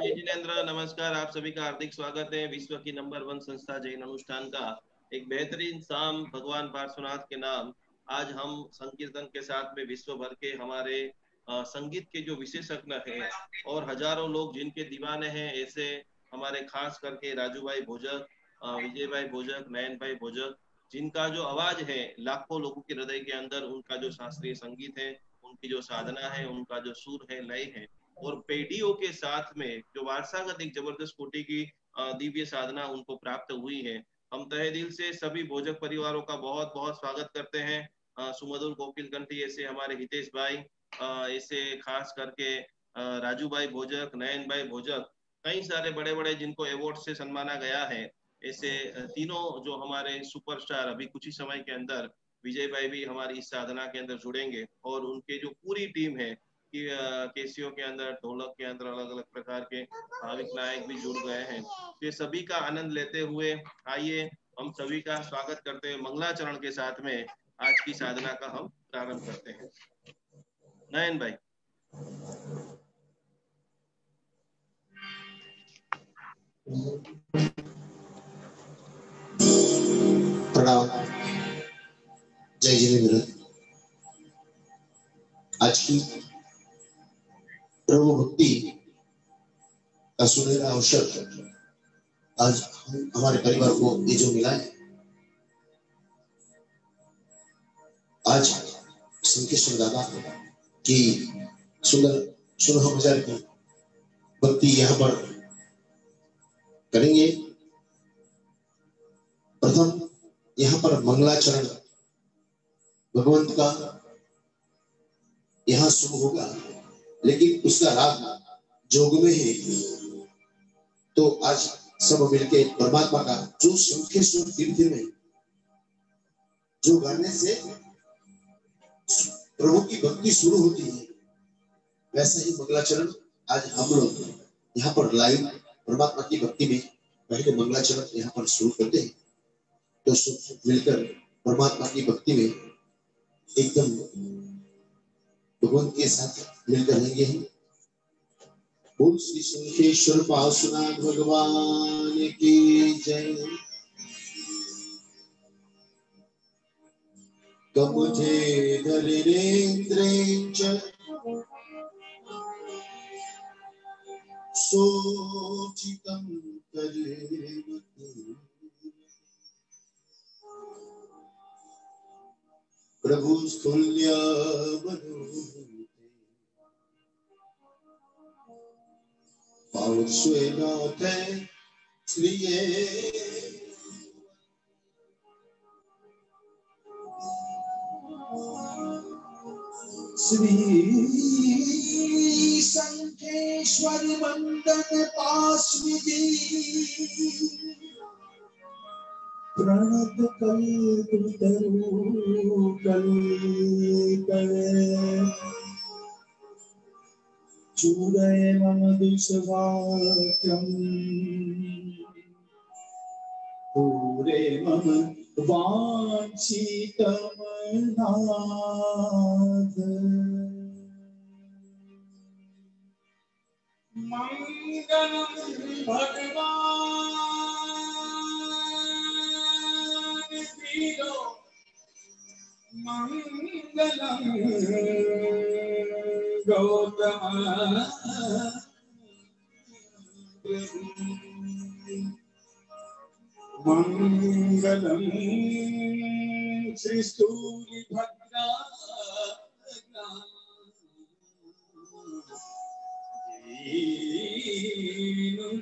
जिनेंद्र नमस्कार, आप सभी का हार्दिक स्वागत है विश्व की नंबर 1 संस्था जैन अनुष्ठान का एक बेहतरीन शाम भगवान पार्श्वनाथ के नाम। आज हम संकीर्तन के साथ में विश्व भर के हमारे संगीत के जो विशेषज्ञ हैं और हजारों लोग जिनके दीवाने हैं, ऐसे हमारे खास करके राजू भाई भोजक, विजय भाई भोजक, नयन भाई भोजक, जिनका जो आवाज है लाखों लोगों के हृदय के अंदर, उनका जो शास्त्रीय संगीत है, उनकी जो साधना है, उनका जो सुर है, लय है, और पेडियों के साथ में जो वारसागत एक जबरदस्त कोटि की दिव्य साधना उनको प्राप्त हुई है। हम तहे दिल से सभी भोजक परिवारों का बहुत बहुत स्वागत करते हैं। सुमधुर कोकिल कंठी ऐसे हमारे हितेश भाई, ऐसे खास करके राजू भाई भोजक, नयन भाई भोजक, कई सारे बड़े बड़े जिनको अवार्ड से सम्माना गया है, ऐसे तीनों जो हमारे सुपरस्टार अभी कुछ ही समय के अंदर विजय भाई भी हमारी इस साधना के अंदर जुड़ेंगे, और उनके जो पूरी टीम है कि केसियों के अंदर, ढोलक के अंदर अलग अलग प्रकार के भाविक नायक भी जुड़ गए हैं। ये सभी का आनंद लेते हुए आइए हम सभी का स्वागत करते हैं मंगलाचरण के साथ में आज की साधना का हम प्रारंभ करते हैं। नयन भाई। प्रणाम, जय जिनेंद्र। आज की प्रभु भक्ति का सुनहरा अवसर आज हमारे परिवार को ये जो मिला है, आज संकेश्वर दादा की सुंदर 16,000 की भक्ति यहाँ पर करेंगे। प्रथम यहाँ पर मंगलाचरण भगवंत का यहाँ शुरू होगा, लेकिन उसका राग जोग में है। तो आज सब मिलके परमात्मा का जो शंखेश्वर तीर्थ में जो गाने से प्रभु की भक्ति शुरू होती है, वैसा ही मंगलाचरण आज हम लोग यहाँ पर लाइव परमात्मा की भक्ति में पहले मंगलाचरण यहाँ पर शुरू करते हैं। तो सब मिलकर परमात्मा की भक्ति में एकदम भगवंत के साथ मिलकर रहेंगे हम। बोल श्री शंखेश्वर पार्श्वनाथ भगवान की जय। कमुझे धरेन्द्रेन्द्र सोचितं करेवति प्रभु स्तुल्य मनोहते पार्श्वेनाथे श्रिये श्री संकेश्वर मंदन पार्श्वजी प्रणत कल्पितरू चूरय मम दुष्भाग्यम् पूरे मम वाञ्छितमनाथ। मंगलम भगवान श्रीरो मंगलम गौतम मंगलम श्री सूर्यभद्रा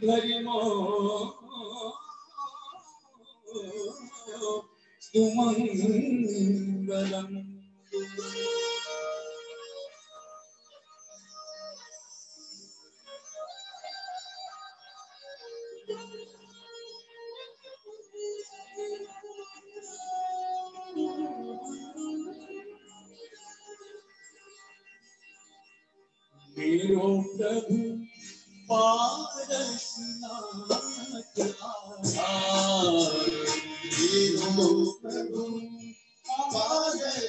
धर्मो सुमंगलम। मेरो प्रभु पारसनाथ आधार, मेरो प्रभु पारसनाथ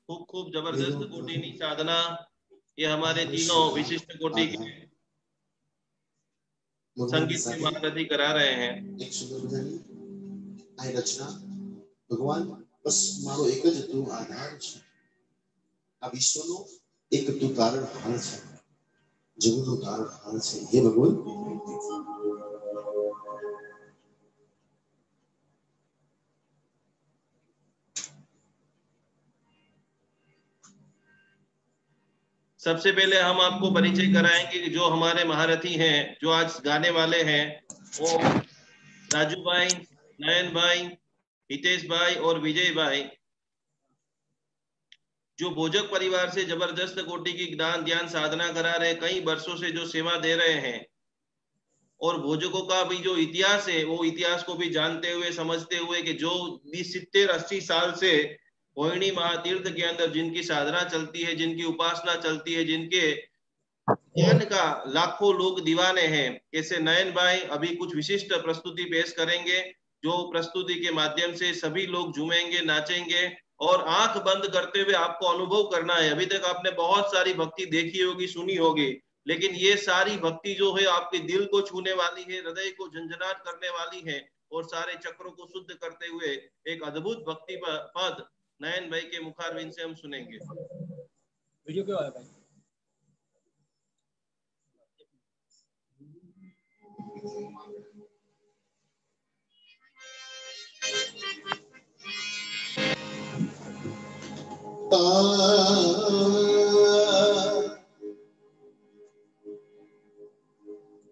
खूब खूब जबरदस्त कोटिनी साधना, ये हमारे तीनों विशिष्ट कोटि के संगीत के महारथी करा रहे हैं। एक सुंदर भजन आई रचना भगवान बस मारो एक ज तू आधार છે આ વિશ્વનો એક તું કારણ હાલ છે જગતનું કારણ હાલ છે હે ભગવાન सबसे पहले हम आपको परिचय कराएंगे कि जो हमारे महारथी हैं, जो आज गाने वाले हैं, वो राजू भाई, नयन भाई, हितेश भाई और विजय भाई, जो भोजक परिवार से जबरदस्त कोटि की ज्ञान ध्यान साधना करा रहे, कई वर्षों से जो सेवा दे रहे हैं और भोजकों का भी जो इतिहास है वो इतिहास को भी जानते हुए समझते हुए कि जो 70-80 साल से मोहिनी महातीर्थ के अंदर जिनकी साधना चलती है, जिनकी उपासना चलती है, जिनके ज्ञान का लाखों लोग दीवाने हैं, ऐसे नयन भाई अभी कुछ विशिष्ट प्रस्तुति पेश करेंगे, जो प्रस्तुति के माध्यम से सभी लोग झूमेंगे, नाचेंगे और आंख बंद करते हुए आपको अनुभव करना है। अभी तक आपने बहुत सारी भक्ति देखी होगी, सुनी होगी, लेकिन ये सारी भक्ति जो है आपके दिल को छूने वाली है, हृदय को झंझनाट करने वाली है और सारे चक्रों को शुद्ध करते हुए एक अद्भुत भक्ति पद नयन भाई के मुखारविंद से हम सुनेंगे। वीडियो क्यों आ रहा है?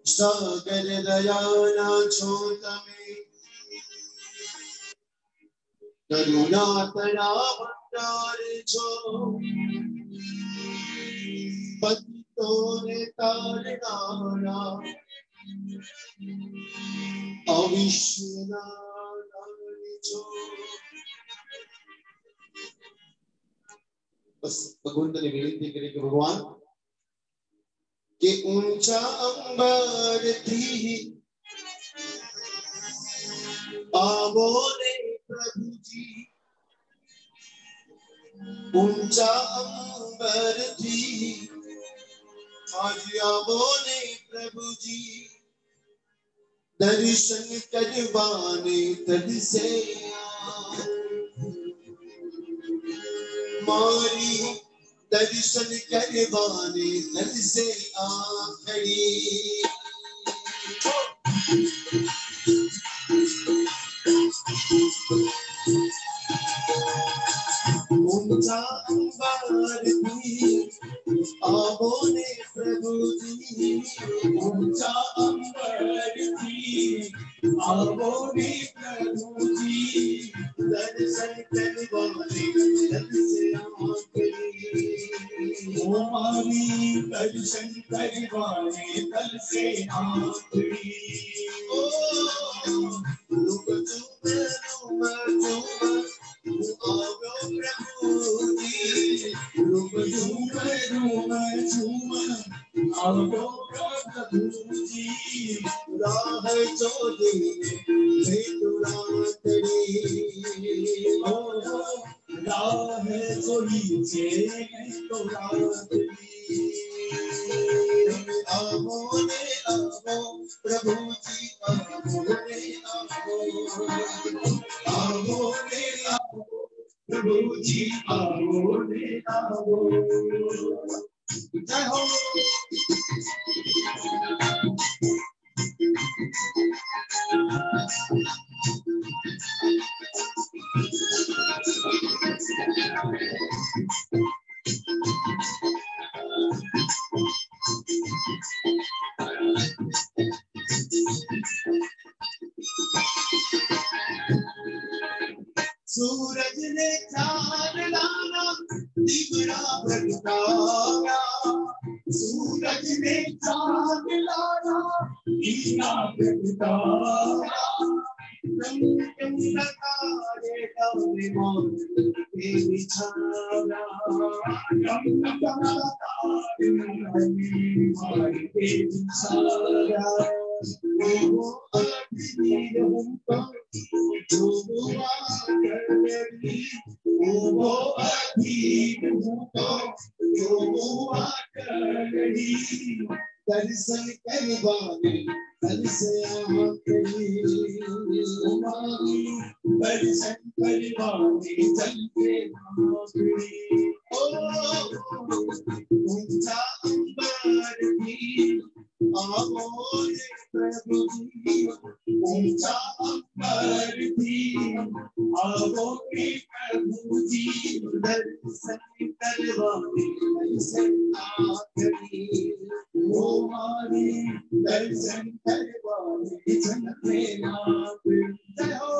सागर दयाना छो तमे करुणा तरा भंडार छो पतितो ने तारनारा अविश्वनारायण छो। बस भगवंत ने विनती करी कि भगवान के ऊंचा अंबर थी आवो रे प्रभु जी, ऊंचा अंबर थी आज आवो रे प्रभु जी, दर्शन करवाने तद से मारी दर्शन करवाने तद से आ खड़ी। ऊंचा अंबर थी आवो ने प्रभु जी, ऊंचा अंबर थी आवो ने प्रभु जी, दर्शन करवाने तद से आ खड़ी। हमारी दर्शन करवाने तद से आ खड़ी। ओ रुक झूम झूम आवो प्रभु जी, रुक झूम झूम आवो प्रभु प्रभु जी राह चोरी है तुरातरी ओ राह चोरी है तुरातरी आओ रे आओ प्रभु जी आओ रे आओ रे आओ प्रभु जी आओ रे आओ जय हो सूरज ने चांद लाना दिवड़ा प्रगटाया सूरज ने चांद लाना दिवड़ा प्रगटाया तारे डबले मोर के बिछाया तारे मोर के बिछाया वो अग्नि हमको जुबा करनी वो अधीन हमको जुबा करनी दर्शन करवाने दर्शन आखरी दर्शन करवाने चलते आखरी ओ ऊंचा अंबर भी आओ रे प्रभु जी ऊंचा अंबर भी आओ रे प्रभु जी दर्शन करवाने दर्शन आखरी वो मारे दर्शन करवाने चलते आखरी जय हो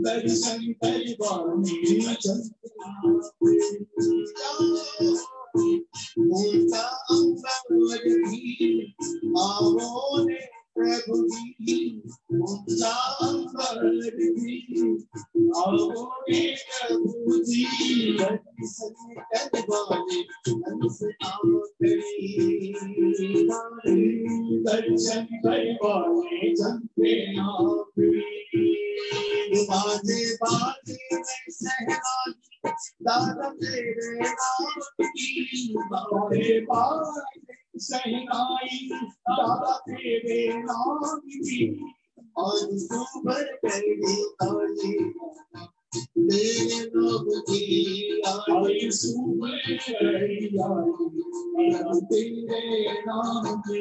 दर्शन करवाने दर्शन करवाने ऊंचा अंबर भी आओ रे प्रभु जी ऊंचा अंबर भी आओ रे प्रभु जी दर्शन करवाने दर्शन दर्शन करवाने चलते बाजे बाजे सहनाई दादा तेरे नाम की बाजे बाजे सहनाई दादा तेरे नाम की और सुबर कर दी ताली तेरे नाम की आई सुबर तेरे नाम की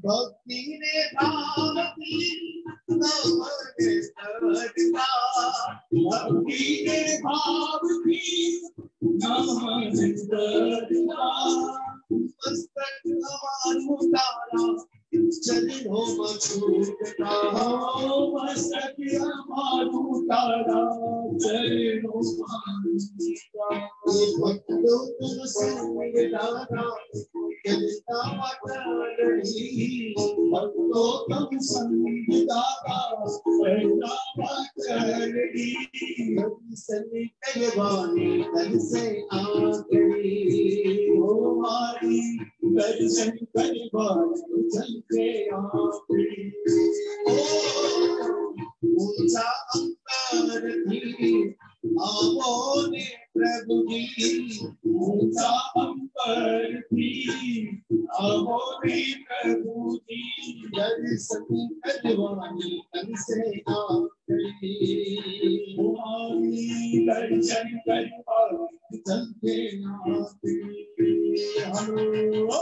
भक्ति ने भाव की भक्ति ने भाव की मस्तक हमारी मस्तकिया मारू तारा चरणों भक्तों तुम संग दाना चलता वाली भक्तों तुम संग दाना चलता वाली सनी करवानी तन से आखिरी हो मारी दर्शन करवानी तन से आखिरी ऊंचा अंतर थी आमोने प्रभु जी ऊंचा अंतर थी आमोने प्रभु जी दर्शन करवानी तन से आखिरी दर्शन करवानी तन से आखिरी हेलो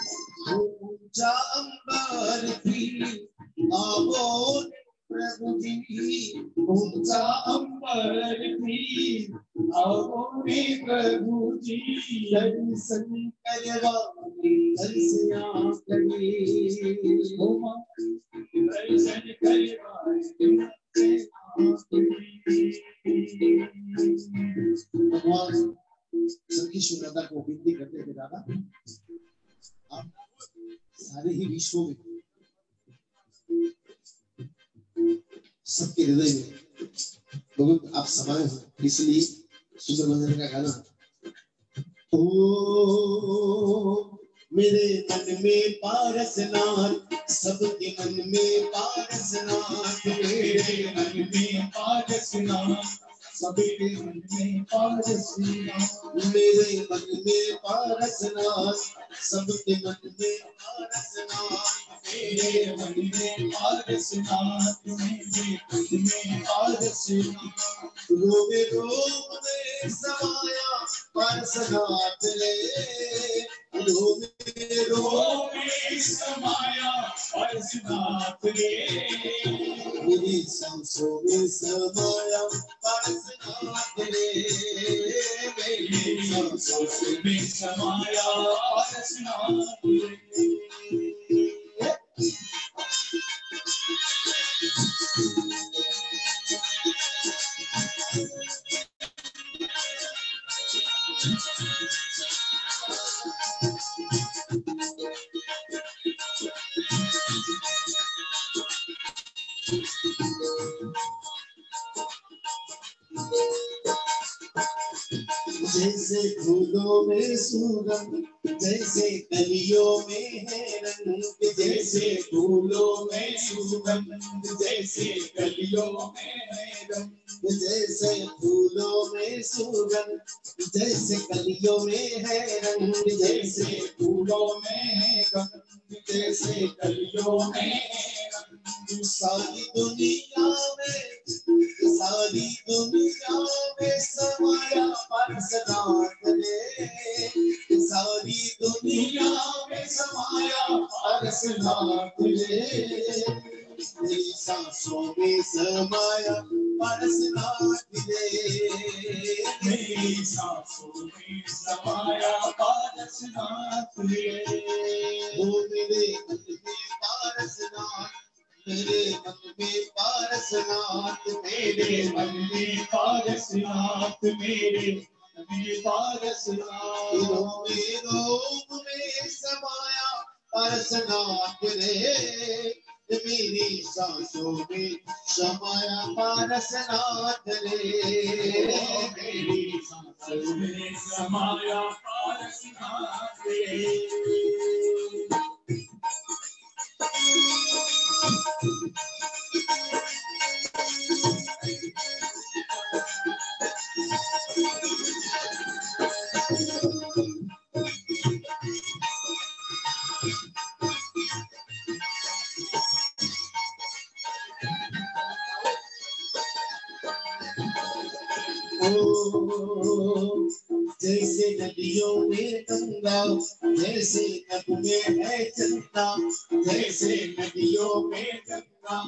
ऊंचा अंबर थी आबोन प्रभु जी ऊंचा अंबर थी आबोन प्रभु जी दर्शन करवानी दर्शना करी दर्शन करवानी भगवान सबकी शुभ्रता को विनती करते थे दादा आप सारे ही विश्व में सबके हृदय में बहुत आप समाये हो इसलिए सुंदर भजन का गाना ओ मेरे मन में पारसनाथ सबके मन में पारसनाथ मेरे मन में पारसनाथ सबके मन में पारसनाथ मेरे मन में पारसनाथ सबके मन में पारसनाथ मेरे मन में पारसनाथ मेरे मन में पारसनाथ रोवे रोम में समाया पारसनाथ रे रोवे रोम में समाया पारसनाथ रे मेरी सांसों में समाया पारसनाथ रे मेरी सांसों में समाया पारसनाथ रे जैसे फूलों में सुगंध जैसे कलियों में है रंग जैसे फूलों में सुगंध जैसे कलियों में है रंग जैसे फूलों में सुगंध जैसे कलियों में है रंग जैसे फूलों में है रंग जैसे कलियों में है रंग सारी दुनिया में समाया पारसनाथ रे सारी दुनिया में समाया पारसनाथ रे मेरी सांसों में समाया पारसनाथ रे मेरी सांसों में समाया पारसनाथ रे ओ मेरे मन में पारसनाथ मेरे मन में पारसनाथ मेरे मन में पारसनाथ मेरे मन में पारसनाथ रोम में समाया पारसनाथ रे मेरी सांसों में समाया पारसनाथ रे मेरी सांसों में समाया पारसनाथ रे जैसे नदियों में गंगा, जैसे नभ में है चंदा, जैसे नदियों में गंगा,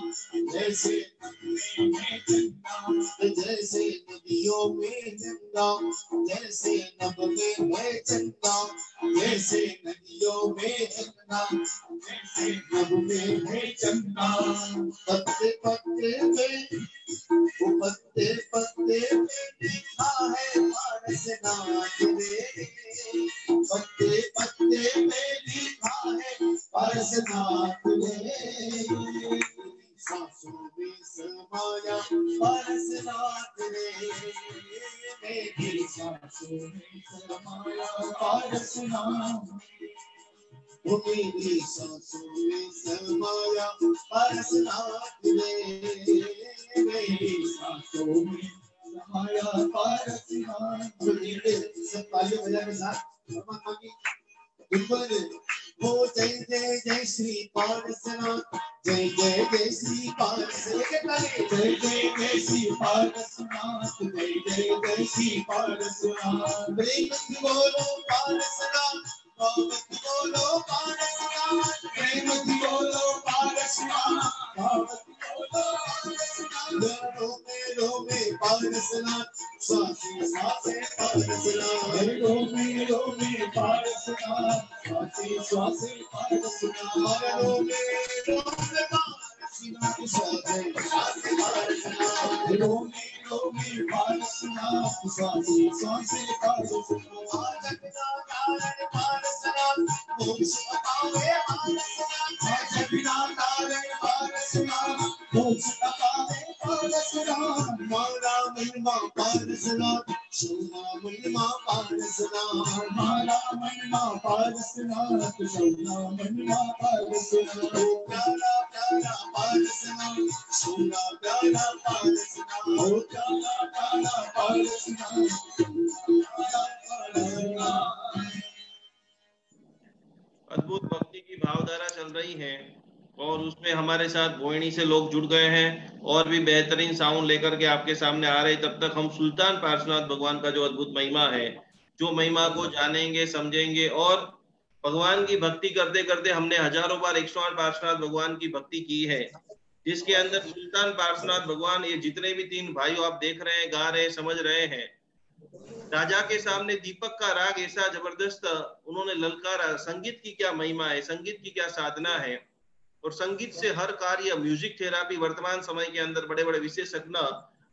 जैसे नभ में है चंदा, जैसे नदियों में गंगा, जैसे नभ में है चंदा, जैसे नदियों में गंगा, जैसे नभ में है चंदा। पत्ते पत्ते में, पत्ते पत्ते में लिखा है पारसनाथ रे, पत्ते पत्ते में लिखा है पारसनाथ रे, सांसों में समाया पारसनाथ रे, मेरी सांसों में समाया पारसनाथ, मेरी सांसों में समाया पारसनाथ रे, मेरी सांसों में समाया पारसनाथ। सब तालियां बजा के साथ परमात्मा की बिल्कुल वो जय जय जय श्री पारसनाथ, जय जय जय श्री पारसनाथ, जय जय जय श्री पारसनाथ, जय जय जय श्री पारसनाथ। प्रेम से बोलो पारसनाथ, भगवती बोलो पारसनाथ, प्रेम से बोलो पारसनाथ, भगवती बोलो पारसनाथ। रोमे पारसनाथ, स्वासी स्वासे पारसनाथ, रोमे पारसनाथ, स्वासी स्वासे पारसनाथ, रोमे पारसनाथ, स्वासी स्वासे पारसनाथ, रोमे पारसनाथ, स्वासी स्वासे पारसनाथ। पारसनाथ मोक्ष पावे पारसनाथ, जगना तारे पारसनाथ, मोक्ष पावे पारसनाथ। मारा महिमा पारसनाथ, सोना महिमा पारसनाथ, मारा महिमा पारसनाथ, सोना महिमा पारसनाथ। प्यारा प्यारा पारसनाथ, सोना प्यारा पारसनाथ, ओ प्यारा प्यारा पारसनाथ। अद्भुत भक्ति की भावधारा चल रही है और उसमें हमारे साथ भोयणी से लोग जुड़ गए हैं और भी बेहतरीन साउंड लेकर के आपके सामने आ रहे। तब तक हम सुल्तान पार्श्वनाथ भगवान का जो अद्भुत महिमा है, जो महिमा को जानेंगे, समझेंगे। और भगवान की भक्ति करते करते हमने हजारों बार 108 पार्श्वनाथ भगवान की भक्ति की है, जिसके अंदर सुल्तान पार्श्वनाथ भगवान, ये जितने भी तीन भाइयों आप देख रहे हैं, गा रहे हैं, समझ रहे हैं, राजा के सामने दीपक का राग ऐसा जबरदस्त उन्होंने ललकारा। संगीत की क्या महिमा है, संगीत की क्या साधना है, और संगीत से हर कार्य, म्यूजिक थेरापी वर्तमान समय के अंदर बड़े बड़े विशेषज्ञ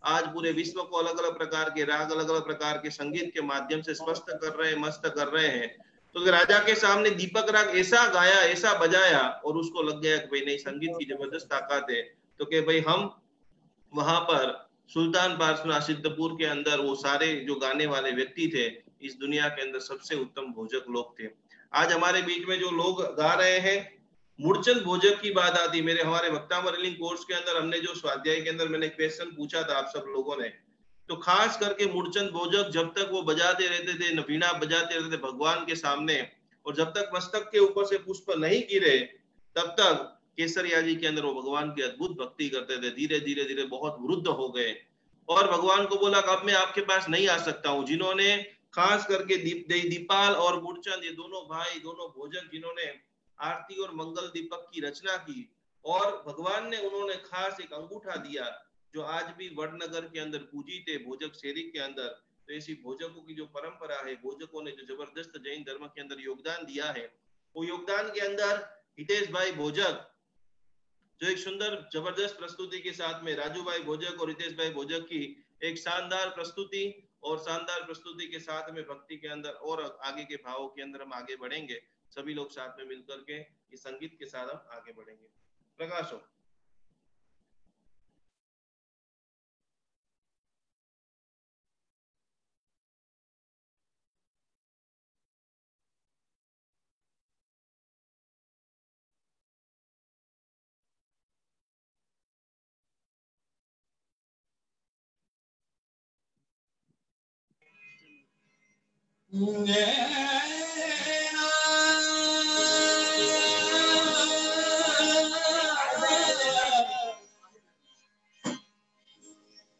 आज पूरे विश्व को अलग अलग प्रकार के राग, अलग अलग प्रकार के संगीत के माध्यम से स्पष्ट कर रहे हैं, मस्त कर रहे हैं। तो राजा के सामने दीपक राग ऐसा गाया, ऐसा बजाया, और उसको लग गया कि भाई नहीं, संगीत की जबरदस्त ताकत है। तो कि भाई हम वहां पर सुल्तान पार्श्वनाथ सिद्धपुर के अंदर वो सारे जो गाने वाले व्यक्ति थे, इस दुनिया के अंदर सबसे उत्तम भोजक लोग थे। आज हमारे बीच में जो लोग गा रहे हैं, मूर्छन भोजक की बात आती। मेरे हमारे वक्तामरलिंग कोर्स के अंदर हमने जो स्वाध्याय के अंदर मैंने क्वेश्चन पूछा था आप सब लोगों ने, तो खास करके मूर्छन भोजक जब तक वो बजाते रहते थे, वीणा बजाते रहते थे भगवान के सामने, और जब तक मस्तक के ऊपर से पुष्प नहीं गिरे, तब तक केसरिया जी के अंदर वो भगवान की अद्भुत भक्ति करते थे। धीरे धीरे धीरे बहुत वृद्ध हो गए और भगवान को बोला कि अब मैं आपके पास नहीं आ सकता हूँ। जिन्होंने खास करके दीपाल और मूर्छन, ये दोनों भाई, दोनों भोजक, जिन्होंने आरती और मंगल दीपक की रचना की, और भगवान ने उन्होंने खास एक अंगूठा दिया जो आज भी वडनगर के अंदर पूजित है, भोजक शेरी के अंदर। तो ऐसी भोजकों की जो परंपरा है, भोजकों ने जो जबरदस्त जैन धर्म के अंदर योगदान दिया है, वो योगदान के अंदर हितेश भाई भोजक जो एक सुंदर जबरदस्त प्रस्तुति के साथ में, राजू भाई भोजक और हितेश भाई भोजक की एक शानदार प्रस्तुति, और शानदार प्रस्तुति के साथ में भक्ति के अंदर और आगे के भावों के अंदर हम आगे बढ़ेंगे। सभी लोग साथ में मिलकर के इस संगीत के साथ हम आगे बढ़ेंगे। प्रकाश हो।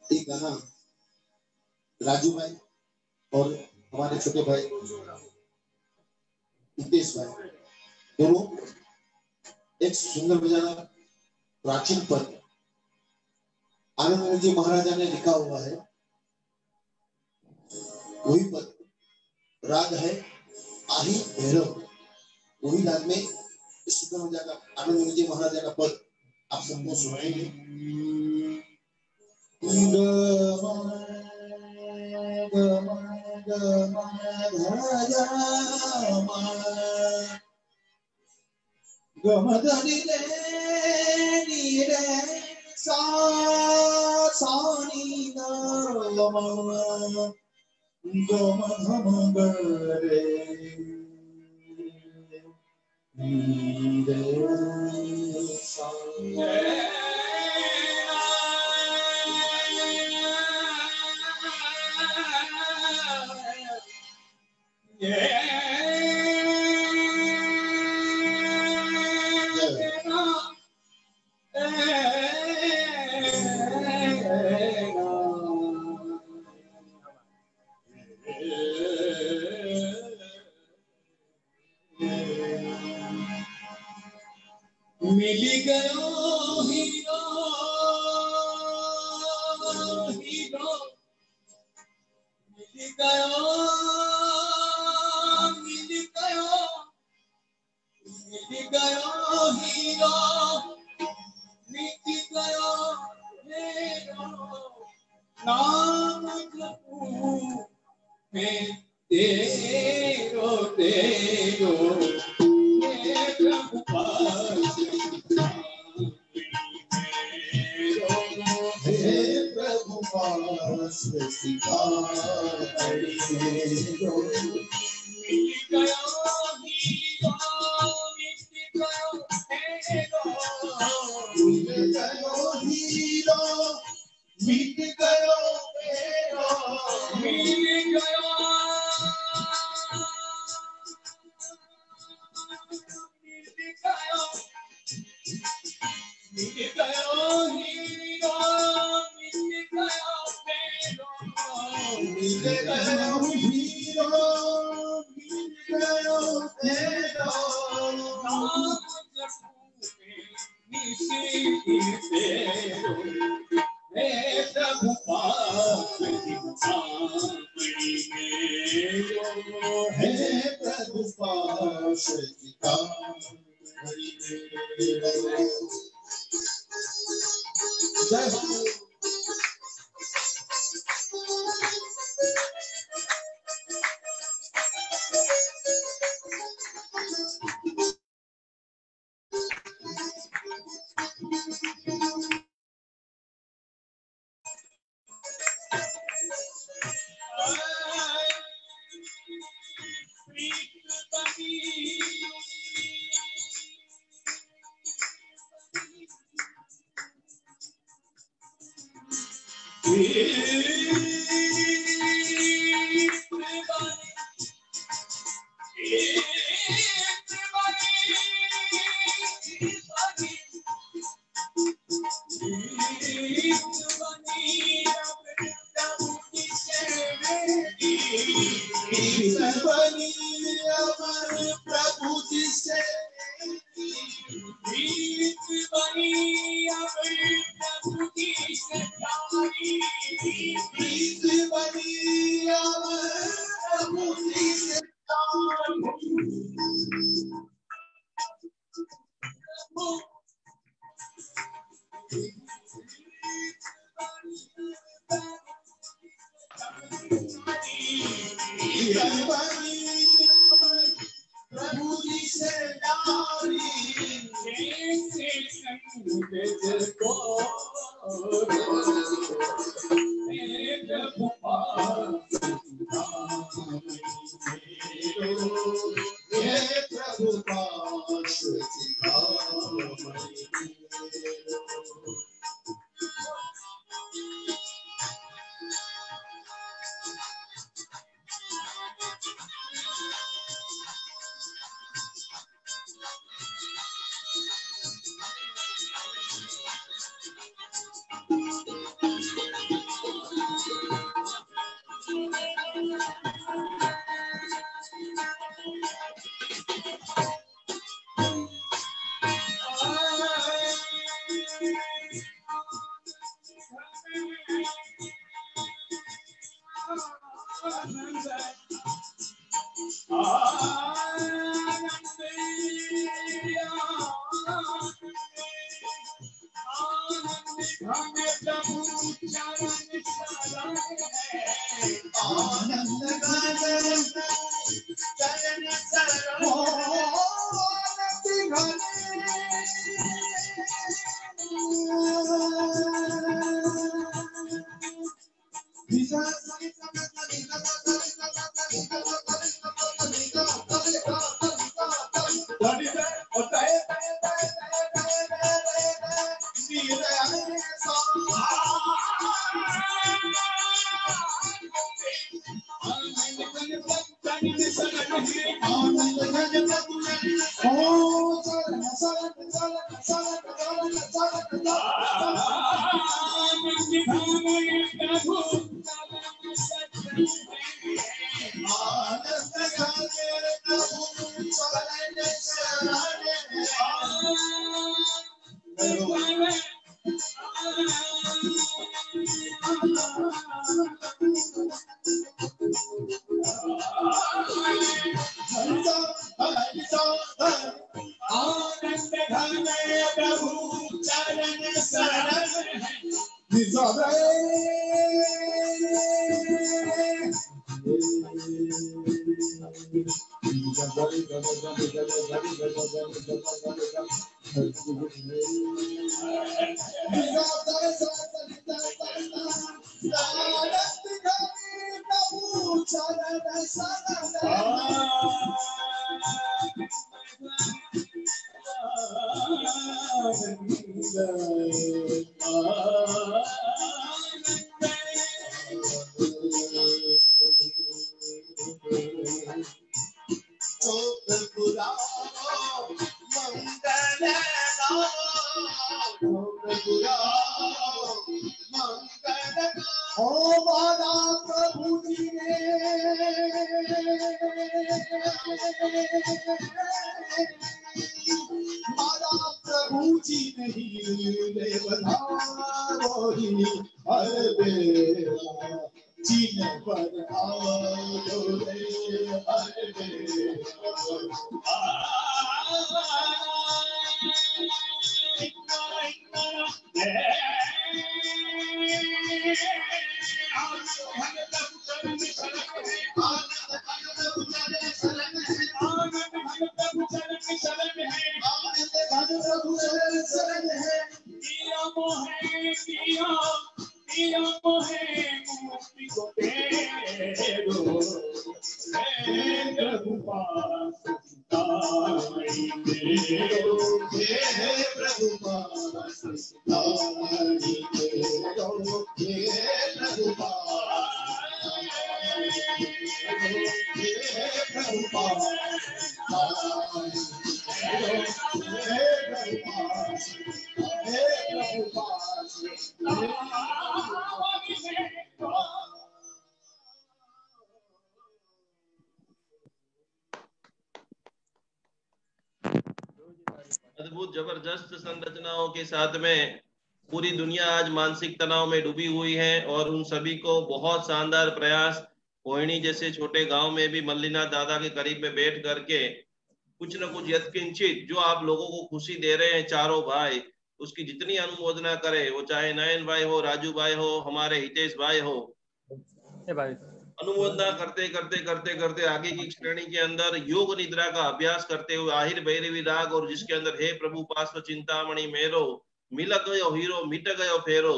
एक गाना राजू भाई और हमारे छोटे भाई हितेश भाई, दोनों एक सुंदर बजाना प्राचीन पद आनंद जी महाराजा ने लिखा हुआ है, वही पद राग है आही भैरव, वही राग में इस सुंदर बजाना आनंद जी महाराजा का पद आप सबको सुनाएंगे। गमधनि रे नी रे सा सा नी ग म गम धम ग रे नी रे सा मिल गयो हीरो हीरो मिल गयो मिल गयो मिल गयो हीरो मिल गयो हीरो नाम जपू मैं तेरो तेरो प्रभु पास हे प्रभु पास सिखाई मेरो मिल गयो हीरो मिल गयो हीरो मिल गयो हीरो मिल गयो अद्भुत जबरदस्त संरचनाओं के साथ में पूरी दुनिया आज मानसिक तनाव में डूबी हुई है और उन सभी को बहुत शानदार प्रयास कोहिनी जैसे छोटे गांव में भी मल्लीनाथ दादा के करीब में बैठ करके कुछ न कुछ यत्किंचित जो आप लोगों को खुशी दे रहे हैं चारों भाई, उसकी जितनी अनुमोदना करे, वो चाहे नयन भाई हो, राजू भाई हो, हमारे हितेश भाई हो, भाई अनुमोदना करते करते करते करते आगे की श्रेणी के अंदर योग निद्रा का अभ्यास करते हुए आहिर भैरवी राग और जिसके अंदर हे प्रभु पार्श्व चिंतामणि मेरो मिल गयो हीरो मिट गयो फेरो,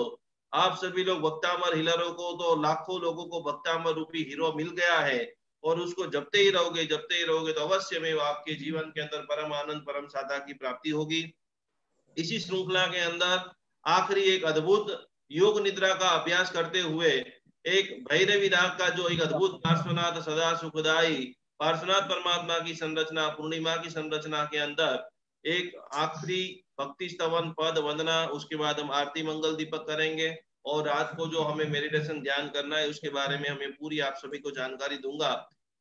आप सभी लोग भक्तामर हिलरों को तो लाखों लोगों को भक्तामर रूपी हीरो मिल गया है और उसको जपते ही रहोगे तो अवश्य में आपके जीवन के अंदर परम आनंद परम साधा की प्राप्ति होगी। इसी श्रृंखला के अंदर आखिरी एक अद्भुत योग निद्रा का अभ्यास करते हुए एक भैरवी राग का जो एक अद्भुत पार्श्वनाथ सदा सुखदाई पार्श्वनाथ परमात्मा की संरचना पूर्णिमा की संरचना के अंदर एक आखिरी भक्ति स्तवन पद वंदना, उसके बाद हम आरती मंगल दीपक करेंगे और रात को जो हमें मेडिटेशन ध्यान करना है उसके बारे में हमें पूरी आप सभी को जानकारी दूंगा।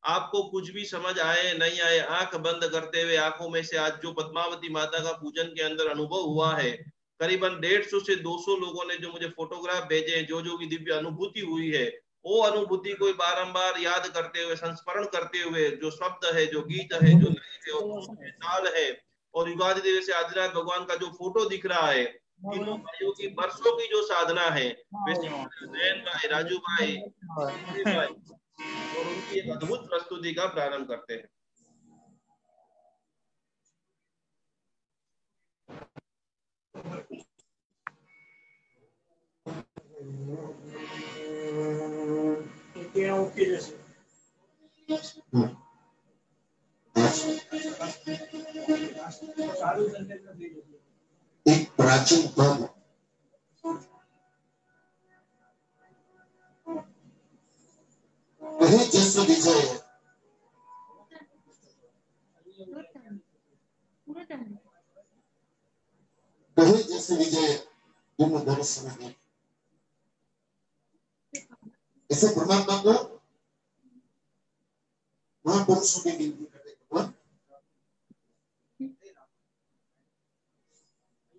आपको कुछ भी समझ आए नहीं आए, आंख बंद करते हुए आंखों में से आज जो पद्मावती माता का पूजन के अंदर अनुभव हुआ है, करीबन 150 से 200 लोगों ने जो मुझे फोटोग्राफ भेजे हैं, जो की दिव्य अनुभूति हुई है, वो अनुभूति को बारंबार याद करते हुए, संस्मरण करते हुए, जो शब्द है, जो गीत है, जो लय है, और ताल है, और युगादि देव से आदिनाथ भगवान का जो फोटो दिख रहा है, तीनों भाइयों की वर्षों की जो साधना है, वैसे नयन भाई, राजू भाई, भाई, और उनकी एक अद्भुत प्रस्तुति का प्रारंभ करते हैं। एक प्राचीन पर्व कहे जैसे विजय, कहे जैसे विजय तुम दर्शन में, ऐसे परमात्मा को महापुरुषों की गिनती करते भगवान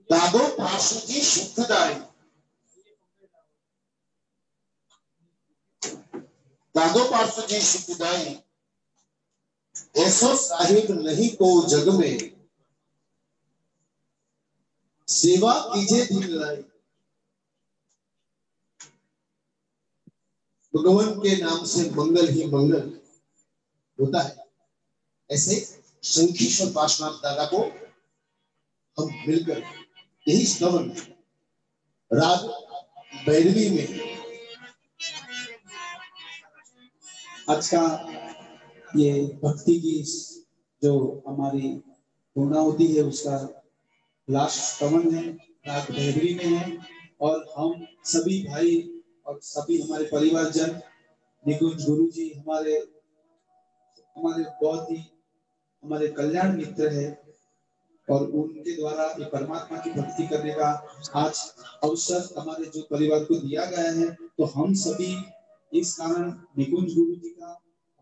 दादो पार्षदी सुखदाई, दादो पार्षदी सुखदाई, ऐसो साहिब नहीं को जग में, सेवा कीजे दिन लाई। भगवान के नाम से मंगल ही मंगल होता है। ऐसे शंखीश्वर पार्श्वनाथ दादा को हम मिलकर यही स्तवन राग भैरवी में आज का ये भक्ति की जो हमारी पूर्णाहुति है उसका लास्ट स्तवन है, राग भैरवी में है। और हम सभी भाई और सभी हमारे परिवारजन, निकुंज गुरु जी हमारे बहुत ही हमारे कल्याण मित्र है, और उनके द्वारा ये परमात्मा की भक्ति करने का आज अवसर हमारे जो परिवार को दिया गया है। तो हम सभी इस कारण निकुंज गुरु जी का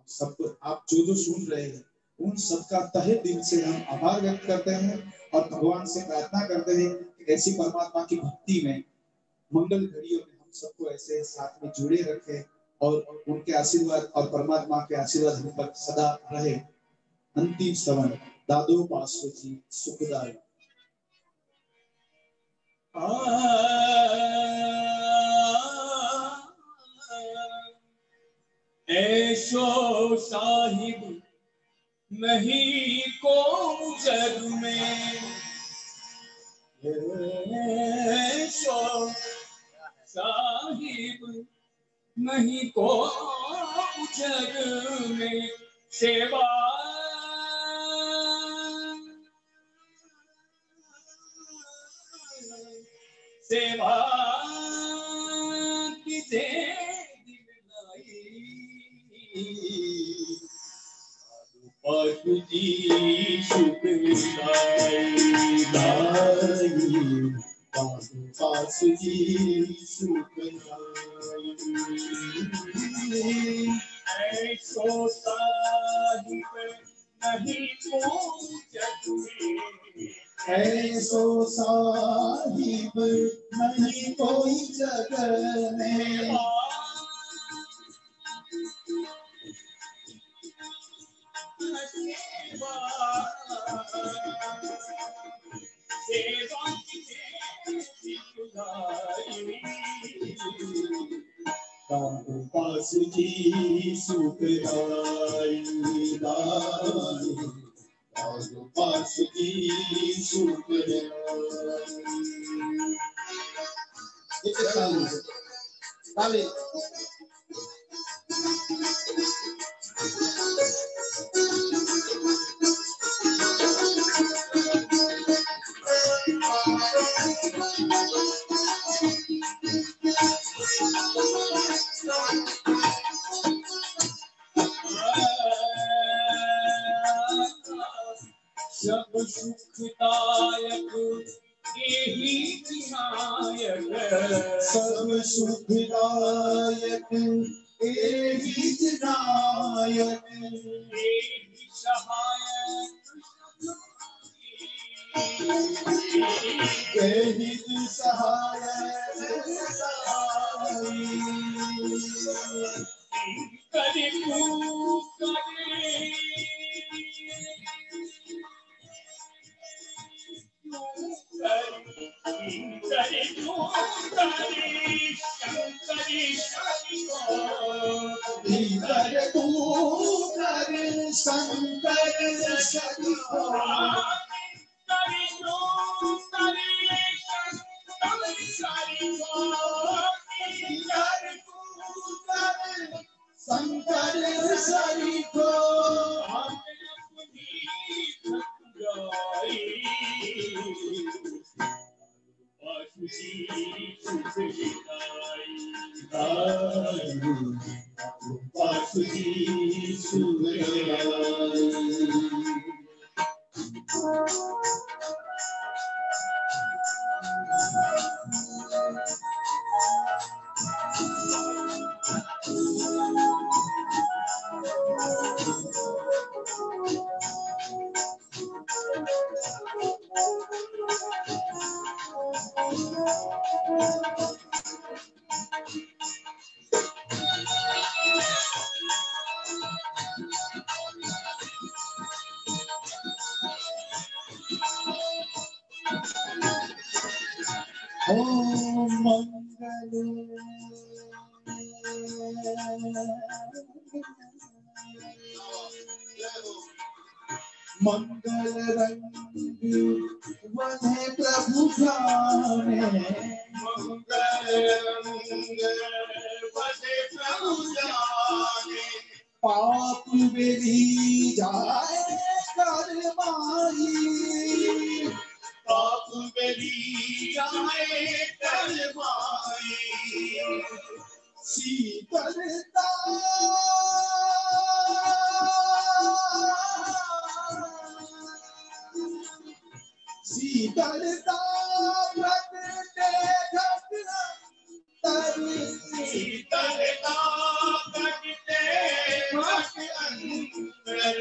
सबको, आप जो सुन रहे हैं उन सबका तहे दिल से हम आभार व्यक्त करते हैं और भगवान से प्रार्थना करते हैं कि ऐसी परमात्मा की भक्ति में मंगल घड़ियों में हम सबको ऐसे साथ में जुड़े रखे और उनके आशीर्वाद और परमात्मा के आशीर्वाद हम पर सदा रहे। अंतिम स्तवन दादो पार्षदी सुखदाई। ऐशो साहिब नहीं को जग में, ऐशो साहिब नहीं को जग में, सेवा सेवा कीजे पार्षदी सुखदाई, पार्षदी सुखदाई। ऐसो साहिब नहीं को जग में, ऐसो साहिब नहीं कोई जग में, पार्षदी सुखदाई, पार्षदी सुखदाई। सब सुखदायक यही विनायक, सब सुखदायक यही विनायक, यही सहायक यही सहायक मंगल रंग वने प्रभु जाने, मंगल रंग वने प्रभु जाने, पाप बेरी जाए कर माही, पाप बेरी जाए कर माही, शीतलता शीतलता प्रगटे घटना तरी, शीतलता प्रगटे घट अंतर,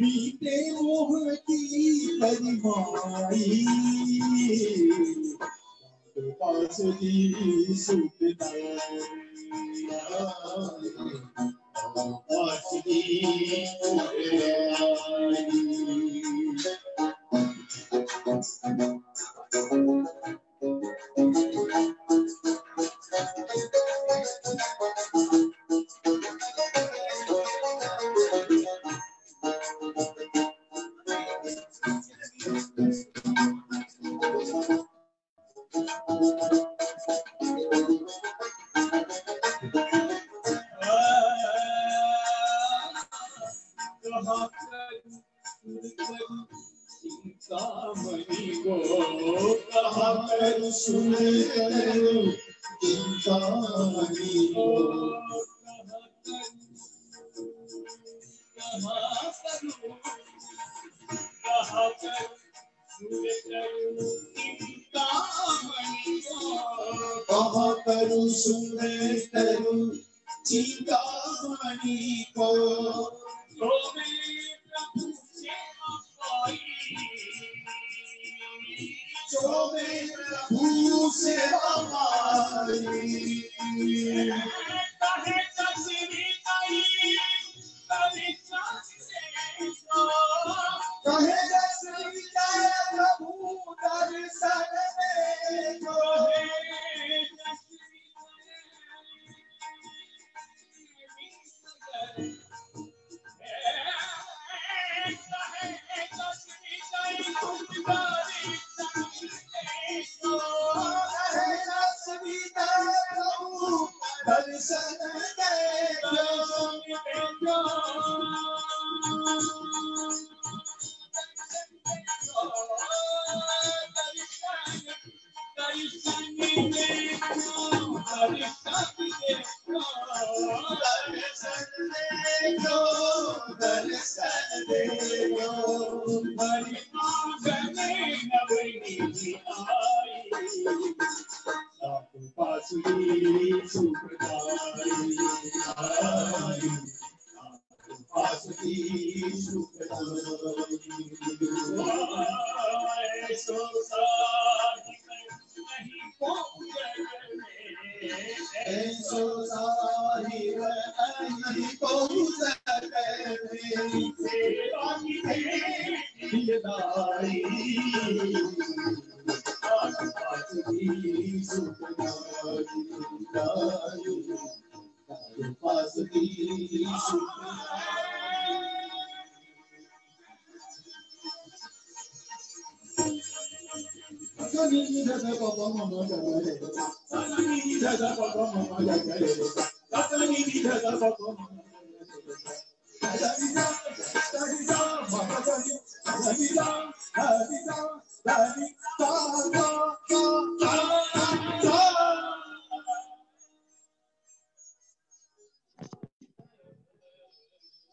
मीठे मोह की परिमाई, पास दी सुख पास दी सेवा की दिलदारी आज पास की सुखदाई पास की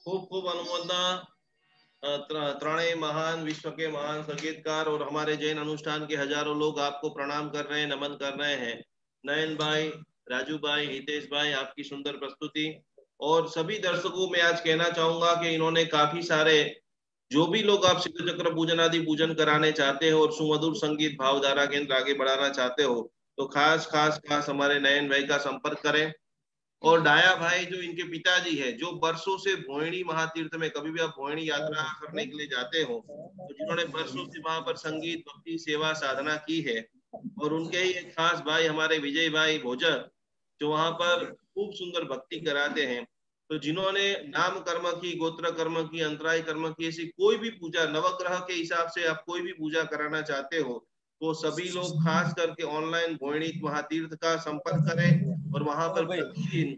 खूब खूब अनुमोदना त्रणेय महान विश्व के महान संगीतकार और हमारे जैन अनुष्ठान के हजारों लोग आपको प्रणाम कर रहे हैं, नमन कर रहे हैं। नयन भाई, राजू भाई, हितेश भाई, आपकी सुंदर प्रस्तुति। और सभी दर्शकों में आज कहना चाहूंगा कि इन्होंने काफी सारे, जो भी लोग आप सिद्ध चक्र पूजन आदि पूजन कराने चाहते हो और सुमधुर संगीत भावधारा केंद्र आगे बढ़ाना चाहते हो तो खास खास खास हमारे नयन भाई का संपर्क करें। और डाया भाई जो इनके पिताजी है, जो वर्षों से भोयणी महातीर्थ में, कभी भी आप भोयणी यात्रा करने के लिए जाते हो तो जिन्होंने वर्षों से वहां पर संगीत भक्ति सेवा साधना की है, और उनके ही एक खास भाई हमारे विजय भाई भोजक जो वहां पर खूब सुंदर भक्ति कराते हैं। तो जिन्होंने नाम कर्म की, गोत्र कर्म की, अंतराय कर्म की, ऐसी कोई भी पूजा नवग्रह के हिसाब से आप कोई भी पूजा कराना चाहते हो तो सभी लोग खास करके ऑनलाइन भोयणी महातीर्थ का संपर्क करें। और वहां पर प्रतिदिन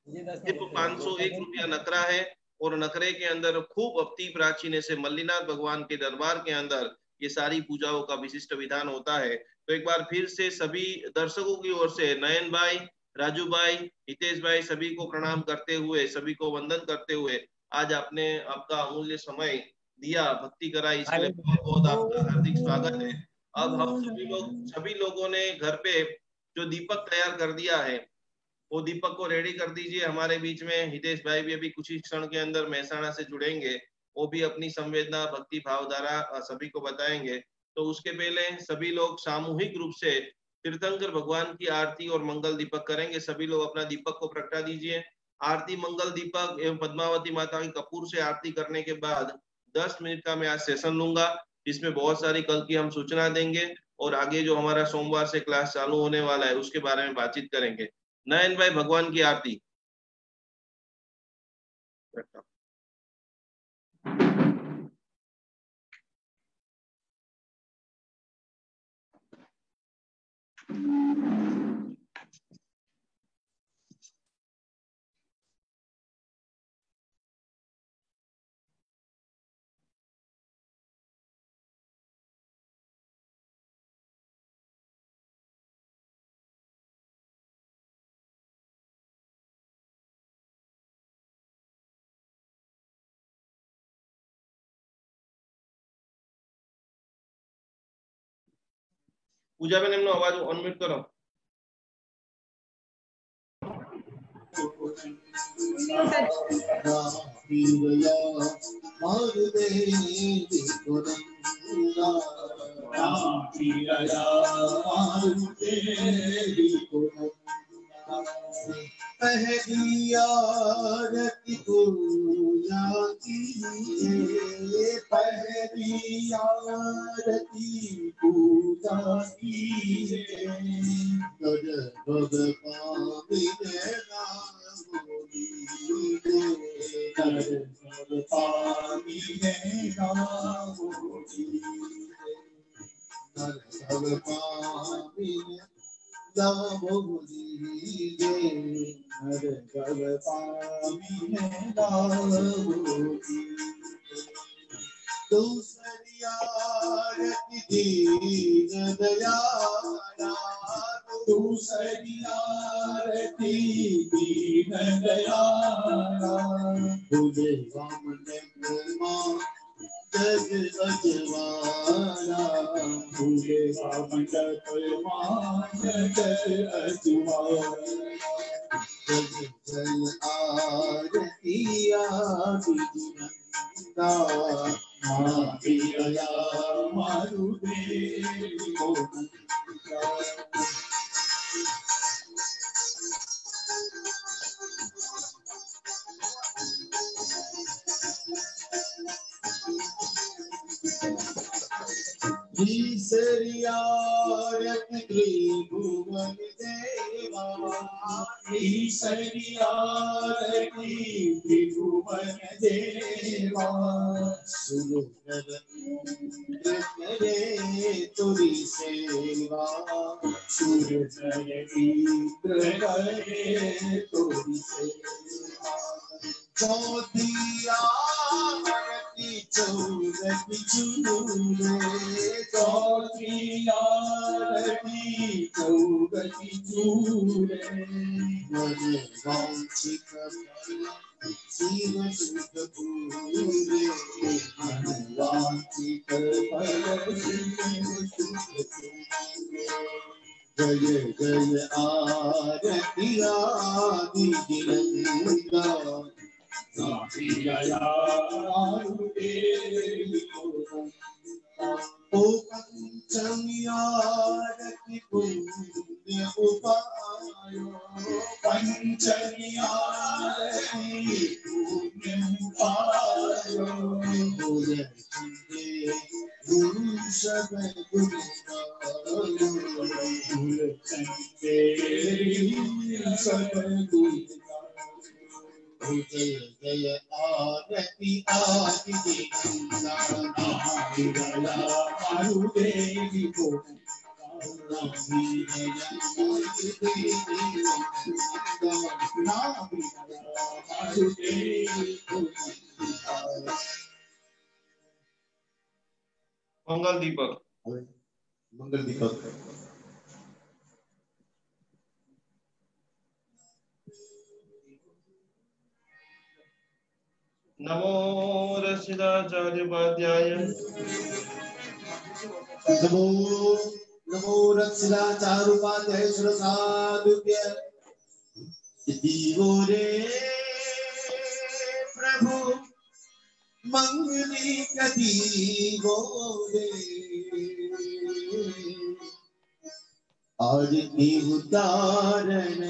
सिर्फ 501 रुपया नकरा है, और नकरे के अंदर खूब भक्ति प्राचीन से मल्लीनाथ भगवान के दरबार के अंदर ये सारी पूजाओं का विशिष्ट विधान होता है। तो एक बार फिर से सभी दर्शकों की ओर से नयन भाई, राजू भाई, हितेश भाई, सभी को प्रणाम करते हुए, सभी को वंदन करते हुए, आज आपने आपका अमूल्य समय दिया, भक्ति कराई, इसके लिए बहुत बहुत आपका हार्दिक स्वागत है। अब हम सभी लोगों ने घर पे जो दीपक तैयार कर दिया है वो दीपक को रेडी कर दीजिए। हमारे बीच में हितेश भाई भी अभी कुछ ही क्षण के अंदर महसाणा से जुड़ेंगे, वो भी अपनी संवेदना भक्ति भावधारा सभी को बताएंगे। तो उसके पहले सभी लोग सामूहिक रूप से तीर्थंकर भगवान की आरती और मंगल दीपक करेंगे। सभी लोग अपना दीपक को प्रगटा दीजिए। आरती मंगल दीपक एवं पद्मावती माता की कपूर से आरती करने के बाद 10 मिनट का मैं आज सेशन लूंगा, जिसमें बहुत सारी कल की हम सूचना देंगे और आगे जो हमारा सोमवार से क्लास चालू होने वाला है उसके बारे में बातचीत करेंगे। नयन भाई, भगवान की आरती। पूजा बेन एमनो अवाज अनम्यूट करो। पहली आरती पूजा की, पहली आरती पूजा की, कर भग पाविने नाम लीजे, कर भग पाविने नाम लीजे, कर भग पाविने नाम लीजे, हर भग पाविने नाम लीजे। दूसरी आरती दीन दयाला, दूसरी आरती दीन दयाला, तुझे वामन ब्रह्मा जग अजवाला, तुझे वामन ब्रह्मा जग अजवाला, जग जल आरती आदि मारिया मारुदेव ईश्वरियारत त्रिभुवन देवा ईश्वरियारत त्रिभुवन देवा सुरनरेंद्र करे तुरी सेवा सुरनरेंद्र करे तुरी सेवा चौथिया भगति चौरति चूरे चौथिया भगति चौरति चूरे मन वांछित शिव सुख पूरे मन वांछित फल शिव सुख पूरे जय जय आरती आदि गिरंगा ओ पंचमियारति पुण्य उपायो पंचमियारति पुण्य उपायो गुरु सब गुरु सब गुरु जय जय आरती आदि देवी को मंगल दीपक मंगल दीपक नमो रसिदाचार्योपाध्याय नमो नमो रक्षिताचार्योपाध्याय सुरसाधुभ्य दीवो रे प्रभु मंगली दीवो रे आरती उतारण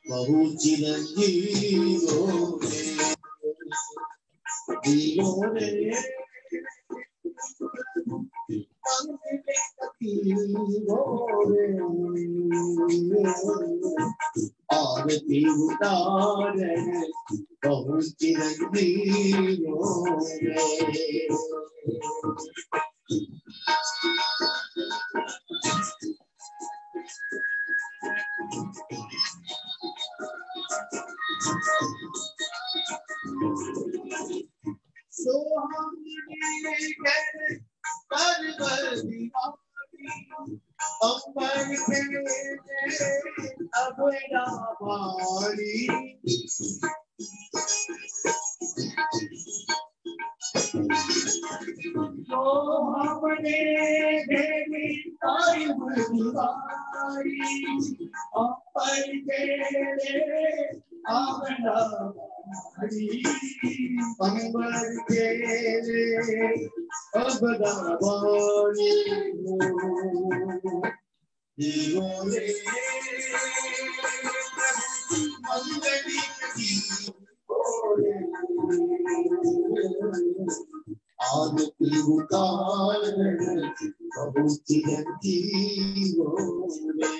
बहु चिरंजीवो रे दीवो रे आरती उतारण बहु चिरंजीवो रे सो हमने कर अंबर के अब रामारी तो हमने देवी आई बुलवारी अंबर के अंबर के अब रामारी दीवो रे मंगली आरती उतारण बहु चिरंजीवो रे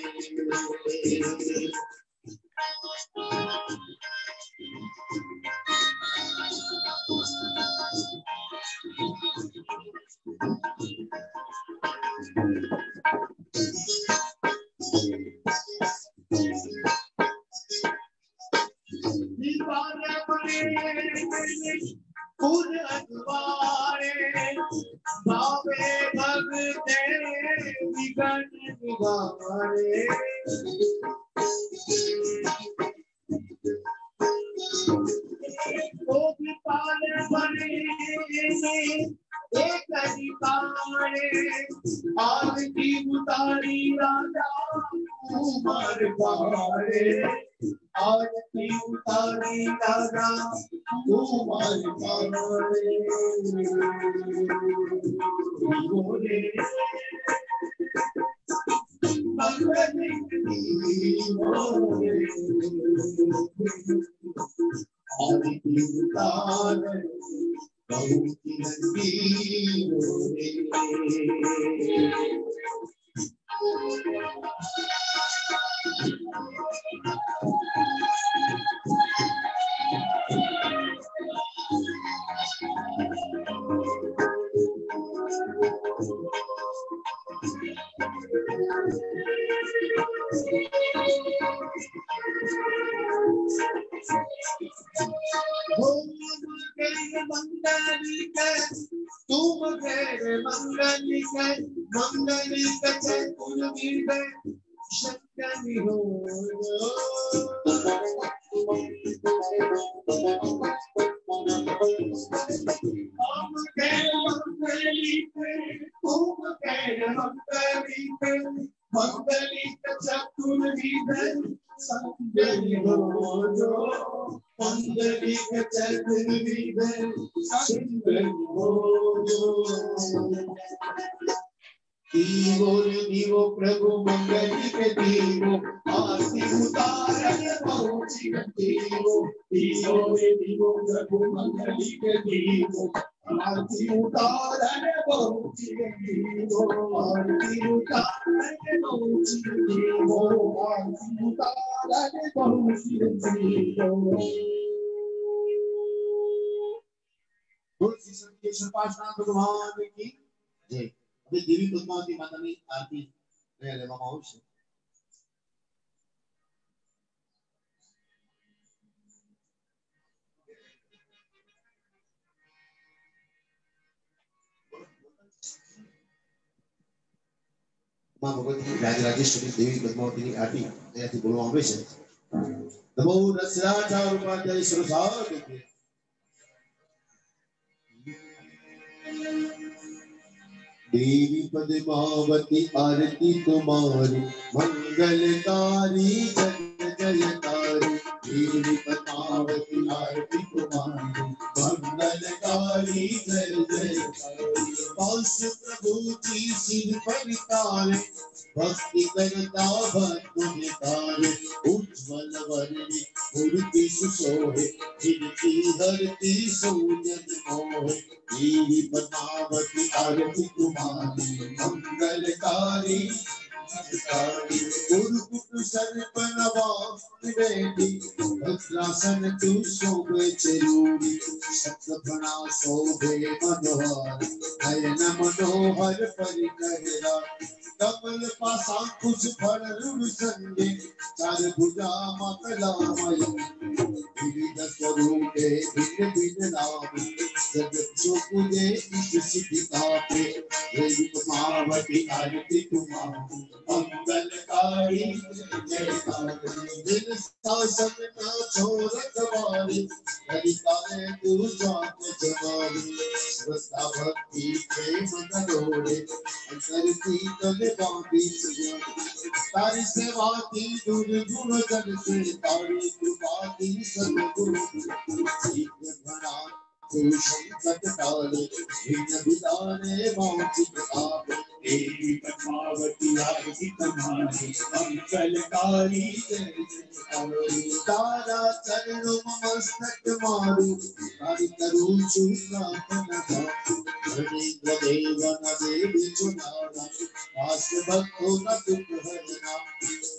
भावे भगते विघन निवारे ओ विपाल बने एक अधिकारे आरती उतारी राजा कुमार पारे आरती उतारी राजा कुमार पारे बोले आरती उतारी बहुत रंगीलो रे। मंगलिक तुम गैर मंगलिक मंगलिक चतुर विदय शक्ति हो। हम गैर मंगलिक तुम गैर मंगलिक मंगलिक चतुर विदय शक्ति हो। मंगलिक चतुर विदय शक्ति हो। दीवो प्रभु मंगलिक दीवो आरती उतारन पहुँची दीवो प्रभु मंगलिक दीवो आरती उतारन पहुँची दीवो आरती उतारन पहुँची दीवो आरती उतारन पहुँची दीवो। बोल श्री संकेश्वर पार्श्वनाथ भगवान की जय। अभी देवी पद्मावती माता की आरती लेવામાં આવશે। मां भगवती राजराजेश्वरी देवी पद्मावती की आरती અહીંયાથી બોલવામાં આવે છે। નમો રસરાજા રૂપાધ્યાય સુરસાર देवी पद्मावती आरती तुम्हारी मंगलकारी जय जयकारी। देवी पद्मावती आरती तुम्हारी मंगलकारी जय जयकारी। पास प्रभु जी सिर पर तारे भक्ति करता भक्त नितारे। उज्ज्वल वर्णी मूर्ति सुशोभे जिनकी धरती सूजन मोहे। देवी पद्मावती आरती तुम्हारी मंगलकारी गुरुकुट सर्प नवास बैठी भद्रासन तू शोभे चरूरी। शतघ्ना शोभे मनोहर नयन मनोहर परिकरा। कमल पासा कुछ फल संगे चार भुजा मकलामय। विविध स्वरूपे भिन्न भिन्न नाम जगत जो पूजे इस सिद्धि कापे। देवी पद्मावती आरती तुम्हारी मंगलकारी जयकारी। दिन शासन ना छोड़ कबारी हरिकाले तू जात जवारी। श्रद्धा भक्ति प्रेम नरोड़े अंतर की तले बांधी सजा। तारी सेवा की दुर्गुण जन से तारी कृपा की सद्गुण। भरा संकट टाले भिन्न विदाने वांछित आवे। देवी पद्मावती आरती तुम्हारी मंगलकारी जय जयकारी। तारा चरणों मस्तक मारू तारी करू प्रार्थना गाऊं। धरणीन्द्र देवन देवी चुनारा पास भक्तों न दुख हरना।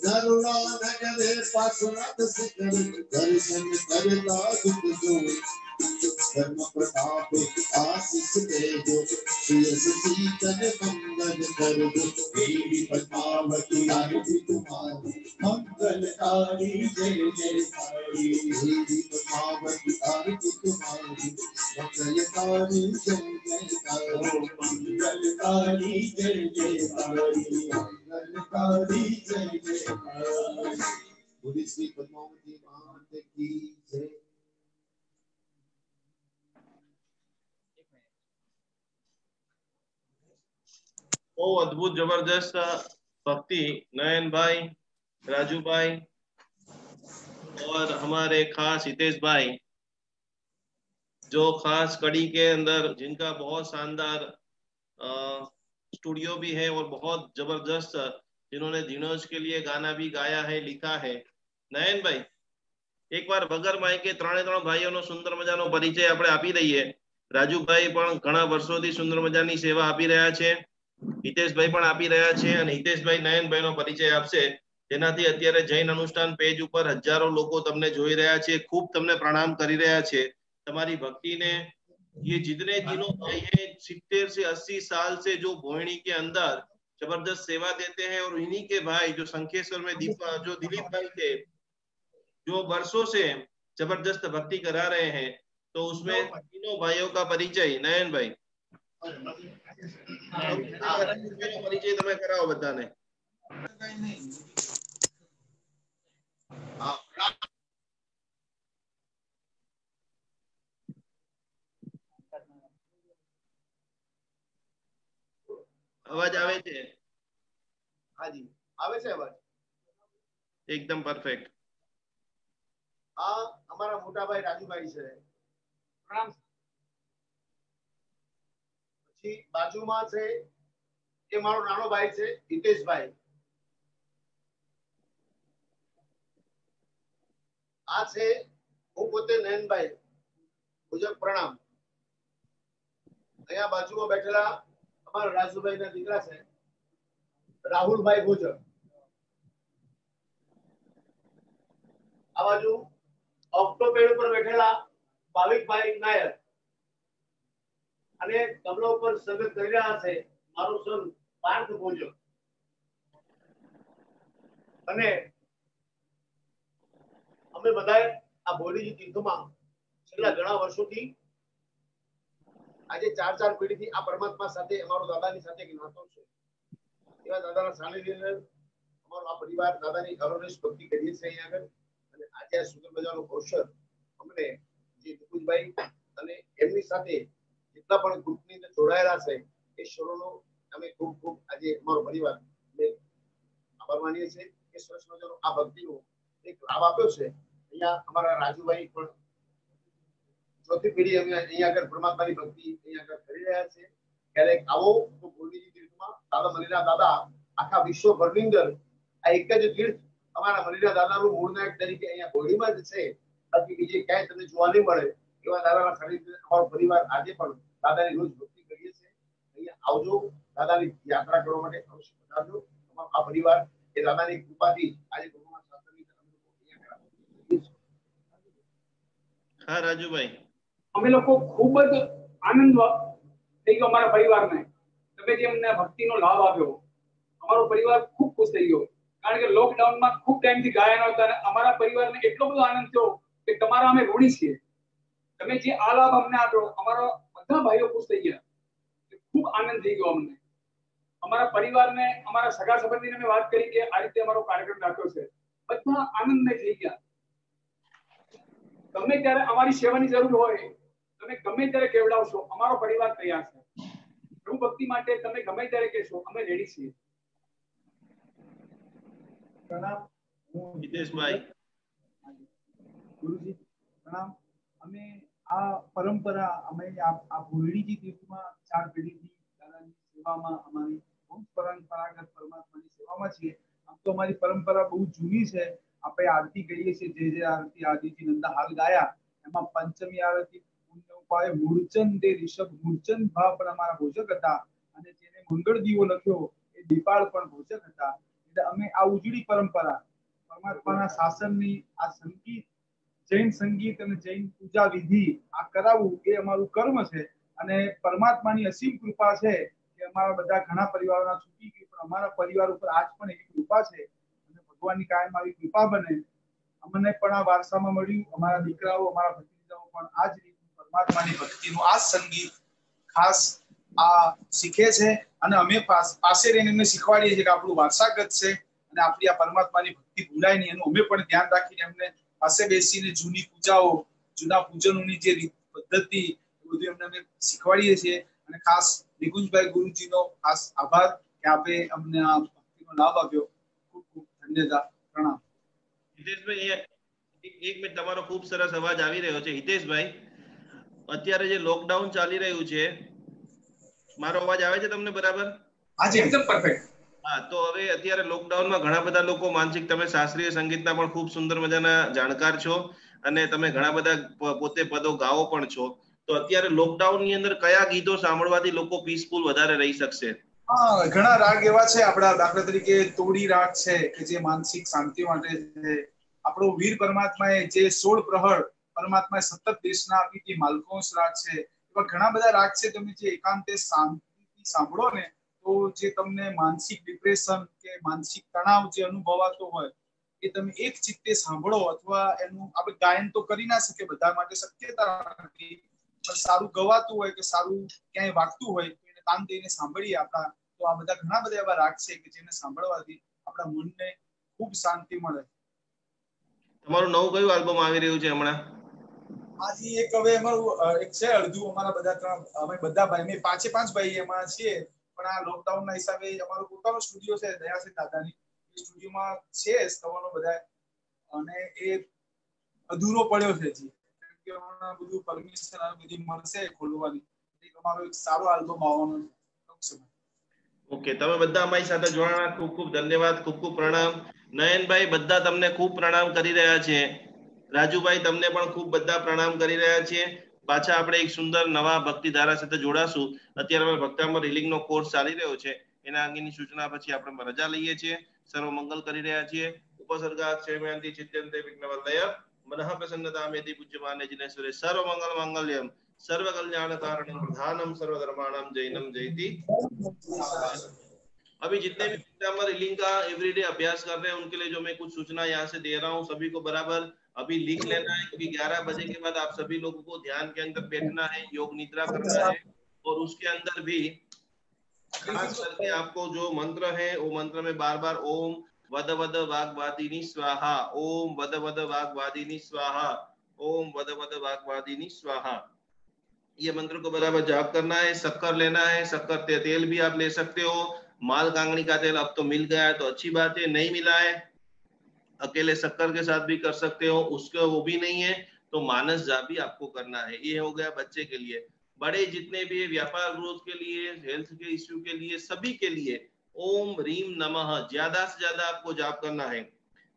गरुड़ा नगरे पार्श्वनाथ शिखर दर्शन करता दुख जोड़। धर्म प्रताप आशीष दे दो श्रेयस शीतल मंगल कर दो। देवी पद्मावती आरती तुम्हारी मंगलकारी जय जयकारी। देवी पद्मावती आरती तुम्हारी मंगलकारी जय जयकारी। मंगलकारी जय जयकारी मंगलकारी जय जयकारी। बोलिए श्री पद्मावती माता की जय। वो अद्भुत जबरदस्त भक्ति नयन भाई, राजू भाई और हमारे खास हितेश भाई जो खास कड़ी के अंदर जिनका बहुत शानदार स्टूडियो भी है और बहुत जबरदस्त जिन्होंने दिनोज के लिए गाना भी गाया है, लिखा है। नयन भाई एक बार वगर माई के ત્રણે ત્રણ ભાઈઓનો સુંદર મજાનો પરિચય આપણે આપી દઈએ રાજુભાઈ પણ ઘણા વર્ષોથી સુંદર મજાની સેવા આપી રહ્યા છે. હિતેશભાઈ પણ આપી રહ્યા છે અને હિતેશભાઈ નયનભાઈનો પરિચય આપશે, જેનાથી અત્યારે જૈન અનુષ્ઠાન પેજ ઉપર હજારો લોકો તમને જોઈ રહ્યા છે, ખૂબ તમને પ્રણામ કરી રહ્યા છે. તમારી भक्तिને ये जितने दिनों भाई है 70 से 80 साल से जो भोयणी के अंदर जबरदस्त सेवा देते हैं और इन्हीं के भाई जो शंखेश्वर में जो दिलीप भाई थे जो वर्षों से जबरदस्त भक्ति करा रहे हैं, तो उसमें तीनों भाइयों का परिचय नयन भाई परिचय તમે કરાવો બધાને. અવાજ આવે છે? હાજી આવે છે અવાજ એકદમ પરફેક્ટ. આ અમારા મોટા ભાઈ રાજુભાઈ છે. પ્રણામ. પછી બાજુમાં છે એ મારો નાનો ભાઈ છે હિતેશભાઈ. આ છે હું પોતે નયનભાઈ. પૂજક પ્રણામ. અહીંયા બાજુમાં બેઠેલા અમારા રાજુભાઈ ના દીકરા છે રાહુલભાઈ ભોજક. આ બાજુ ઓક્ટોપેડ ઉપર બેઠેલા ભાવિકભાઈ નાયક અને કમલા ઉપર સંગત કરી રહ્યા છે મારું સન પાર્થ ભોજક. અને અમે બધા આ ભોલીજી તીર્થમાં છેલ્લા ઘણા વર્ષોથી આજે 4 પેઢીથી આ પરમાત્મા સાથે અમારો દાદાની સાથે જ્ઞાતો છે. એવા દાદાના સાનિધ્યને અમારો આ પરિવાર દાદાની અરોનેશ ભક્તિ કરીએ છીએ અહીંયા આગળ. અને આજે આ સુંદર મજાનો અવસર અમને જે નિકુંજભાઈ અને એમની સાથે જેટલા પણ ગ્રુપની અંદર જોડાયેલા છે એ સૌનો અમે ખૂબ ખૂબ આજે અમારો પરિવાર આભાર માનીએ છીએ કે સરસ મજાનો આ ભક્તિનો એક લાભ આપ્યો છે. અહીંયા અમારા રાજુભાઈ પણ ચોથી પેઢી અમે અહીંયા આગળ પરમાત્માની ભક્તિ અહીંયા આગળ કરી રહ્યા છે. ક્યારેક આવો તો ભોલીજી તીર્થમાં દાદા મલીના દાદા આખા વિશ્વભરની અંદર આ એક જ તીર્થ અમારા મલીના દાદાનું મૂળ નાયક તરીકે અહીંયા ભોલીમાં જ છે. બાકી બીજે ક્યાંય તમને જોવા નહીં મળે એવા દાદાના સાનિધ્ય અમારો પરિવાર આજે પણ દાદાની રોજ ભક્તિ કરીએ છીએ. અહીંયા આવજો, દાદાની યાત્રા કરવા માટે અવશ્ય પધારજો. અમારો આ પરિવાર એ દાદાની કૃપાથી આજે ભગવાન શાસ્ત્રની હા રાજુભાઈ, અમે લોકો ખૂબ જ આનંદ થઈ ગયો અમારા પરિવારને. તમે જે અમને ભક્તિનો લાભ આપ્યો અમારો પરિવાર ખૂબ ખુશ થઈ ગયો. કારણ કે લોકડાઉનમાં ખૂબ ટાઈમથી ગાયા નહોતા અને અમારા પરિવારને એટલો બધો આનંદ થયો કે તમારા અમે ઋણી છીએ. તમે જે આ લાભ અમને આપ્યો અમારા બધા ભાઈઓ ખુશ થઈ ગયા. ખૂબ આનંદ થઈ ગયો અમને. અમારા પરિવારને અમારા સગા સંબંધીને મેં વાત કરી કે આ રીતે અમારો કાર્યક્રમ રાખ્યો છે. બધા આનંદમય થઈ ગયા. ગમે ત્યારે અમારી સેવાની જરૂર હોય તમે ગમે ત્યારે કેવડાવશો, અમારો પરિવાર તૈયાર છે. પ્રભુ ભક્તિ માટે તમે ગમે ત્યારે કહેશો, અમે રેડી છીએ. પ્રણામ. હિતેશભાઈ. ગુરુજી પ્રણામ. અમે આ પરંપરા અમે આ ભોયડીજી તીર્થમાં 4 પેઢીથી દાદાની સેવામાં અમારી બહુ પરંપરાગત પરમાત્માની સેવામાં છીએ. આમ તો અમારી પરંપરા બહુ જૂની છે. આપણે આરતી કરીએ છીએ જે આરતી આદિજી નંદા હાલ ગાયા એમાં પંચમી આરતી ઉપાય મૂળચંદ તે ઋષભ મૂળચંદ ભાવ પણ અમારા ભોજક હતા અને જેને મંગળ દીવો લખ્યો એ દીપાળ પણ ભોજક હતા. એટલે અમે આ ઉજળી પરંપરા પરમાત્માના શાસનની આ સંગીત જૈન સંગીત અને જૈન પૂજા વિધિ આ કરાવવું એ અમારું કર્મ છે. અને પરમાત્માની અસીમ કૃપા છે કે અમારા બધા ઘણા પરિવારોના છૂટી ગઈ પણ અમારા પરિવાર ઉપર આજ પણ એવી કૃપા છે અને ભગવાનની કાયમ આવી કૃપા બને. અમને પણ આ વારસામાં મળ્યું. અમારા દીકરાઓ અમારા ભત્રીજાઓ પણ આ જ રીતે પરમાત્માની ભક્તિનું આ સંગીત ખાસ આ શીખે છે અને અમે પાસે રહીને એમને શીખવાડીએ છીએ કે આપણું વારસાગત છે અને આપણી આ પરમાત્માની ભક્તિ ભૂલાય નહીં એનું અમે પણ ધ્યાન રાખીને એમને પાસે બેસીને જૂની પૂજાઓ જૂના પૂજનોની જે રીત પદ્ધતિ બધું એમને અમે શીખવાડીએ છીએ. અને ખાસ નિકુંજભાઈ ગુરુજીનો ખાસ આભાર કે આપે અમને આ ભક્તિનો લાભ આપ્યો. ખૂબ ખૂબ ધન્યવાદ. પ્રણામ. હિતેશભાઈ, એક મિનિટ, તમારો ખૂબ સરસ અવાજ આવી રહ્યો છે. હિતેશભાઈ, અત્યારે જે લોકડાઉન ચાલી રહ્યું છે, મારો અવાજ આવે છે તમને બરાબર? હાજી, એકદમ પરફેક્ટ. હા, તો હવે અત્યારે લોકડાઉનમાં ઘણા બધા લોકો માનસિક, તમે શાસ્ત્રીય સંગીતના પણ ખૂબ સુંદર મજાના જાણકાર છો અને તમે ઘણા બધા પોતે પદો ગાઓ પણ છો. તો અત્યારે લોકડાઉન ની અંદર કયા ગીતો સાંભળવાથી લોકો પીસફુલ વધારે રહી શકશે? ઘણા રાગ એવા છે આપણા, દાખલા તરીકે તોડી રાગ છે કે જે માનસિક શાંતિ માટે છે. આપણો વીર પરમાત્માએ જે 16 પ્રહર પરમાત્માએ સતત દેશના આપી હતી, માલકોંસ રાગ છે, એવા ઘણા બધા રાગ છે. તમે જે એકાંતે શાંતિથી સાંભળો ને તો જે તમને માનસિક ડિપ્રેશન કે માનસિક તણાવ જે અનુભવાતો હોય એ તમે એક ચિત્તે સાંભળો, અથવા એનું આપણે ગાયન તો કરી ના શકીએ, બધા માટે શક્યતા નથી, પણ સારું ગવાતું હોય કે સારું ક્યાંય વાગતું હોય તો એને કાન દઈને સાંભળીએ આપણા, તો આ બધા ઘણા બધા એવા રાગ છે કે જેને સાંભળવાથી આપણા મનને ખૂબ શાંતિ મળે. તમારું નવું કયું આલ્બમ આવી રહ્યું છે હમણાં? આજે એક હવે અમારું એક છે અડધું, અમારા બધા અમે બધા ભાઈ, અમે 5 ભાઈ એમાં છીએ, પણ આ લોકડાઉન ના હિસાબે અમારો પોતાનો સ્ટુડિયો છે દયાસિંહ દાદાની, એ સ્ટુડિયોમાં છે સ્તવનો બધા, અને એ અધૂરો પડ્યો છે જી, કે હમણાં બધું પરમિશન આ બધી મળશે ખોલવાની, અમારો એક સારો આલ્બમ આવવાનો છે. ઓકે, તમે બધા અમારી સાથે જોડાણા ખૂબ ખૂબ ધન્યવાદ, ખૂબ ખૂબ પ્રણામ. નયનભાઈ બધા તમને ખૂબ પ્રણામ કરી રહ્યા છે. રાજુભાઈ તમને પણ ખૂબ બધા પ્રણામ કરી રહ્યા છીએ. પાછા આપણે એક સુંદર નવા ભક્તિ ધારા સાથે જોડાશું. અત્યારે અમે ભક્તામૃત હીલિંગ નો કોર્સ ચાલી રહ્યો છે, એના અંગેની સૂચના પછી આપણે રજા લઈએ છીએ. સર્વ મંગલ કરી રહ્યા છીએ. ઉપસર્ગા ક્ષેમયંતિ ચિત્યંતે વિઘ્નવલ્લય મનઃ પ્રસન્નતામેતિ પૂજ્યમાને જિનેશ્વરે સર્વ મંગલ મંગલ્યમ सर्व कल्याण कारणम प्रधानम सर्वधर्माणाम जैनम जयति। अभी जितने भी भक्तामृत हीलिंग का एवरीडे अभ्यास कर रहे हैं उनके लिए जो मैं कुछ सूचना यहाँ से दे रहा हूँ, सभी को बराबर अभी लिख लेना है, क्योंकि 11 बजे के बाद आप सभी लोगों को ध्यान के अंदर बैठना है, योग निद्रा करना है, और उसके अंदर भी खास करके आपको जो मंत्र है वो मंत्र में बार बार ओम वद वद वाग्वादिनी स्वाहा, ओम वद वद वाग्वादिनी स्वाहा, ओम वद वद वाग्वादिनी स्वाहा, ये मंत्र को बराबर जाप करना है। शक्कर लेना है, शक्कर तेल भी आप ले सकते हो, माल कांगनी का तेल अब तो मिल गया है तो अच्छी बात है, नहीं मिला है अकेले शक्कर के साथ भी कर सकते हो, उसका वो भी नहीं है तो मानस जाप भी आपको करना है। ये हो गया बच्चे के लिए। बड़े जितने भी व्यापार ग्रोथ के लिए, हेल्थ के इश्यू के लिए, सभी के लिए ओम ह्रीम नमः ज्यादा से ज्यादा आपको जाप करना है।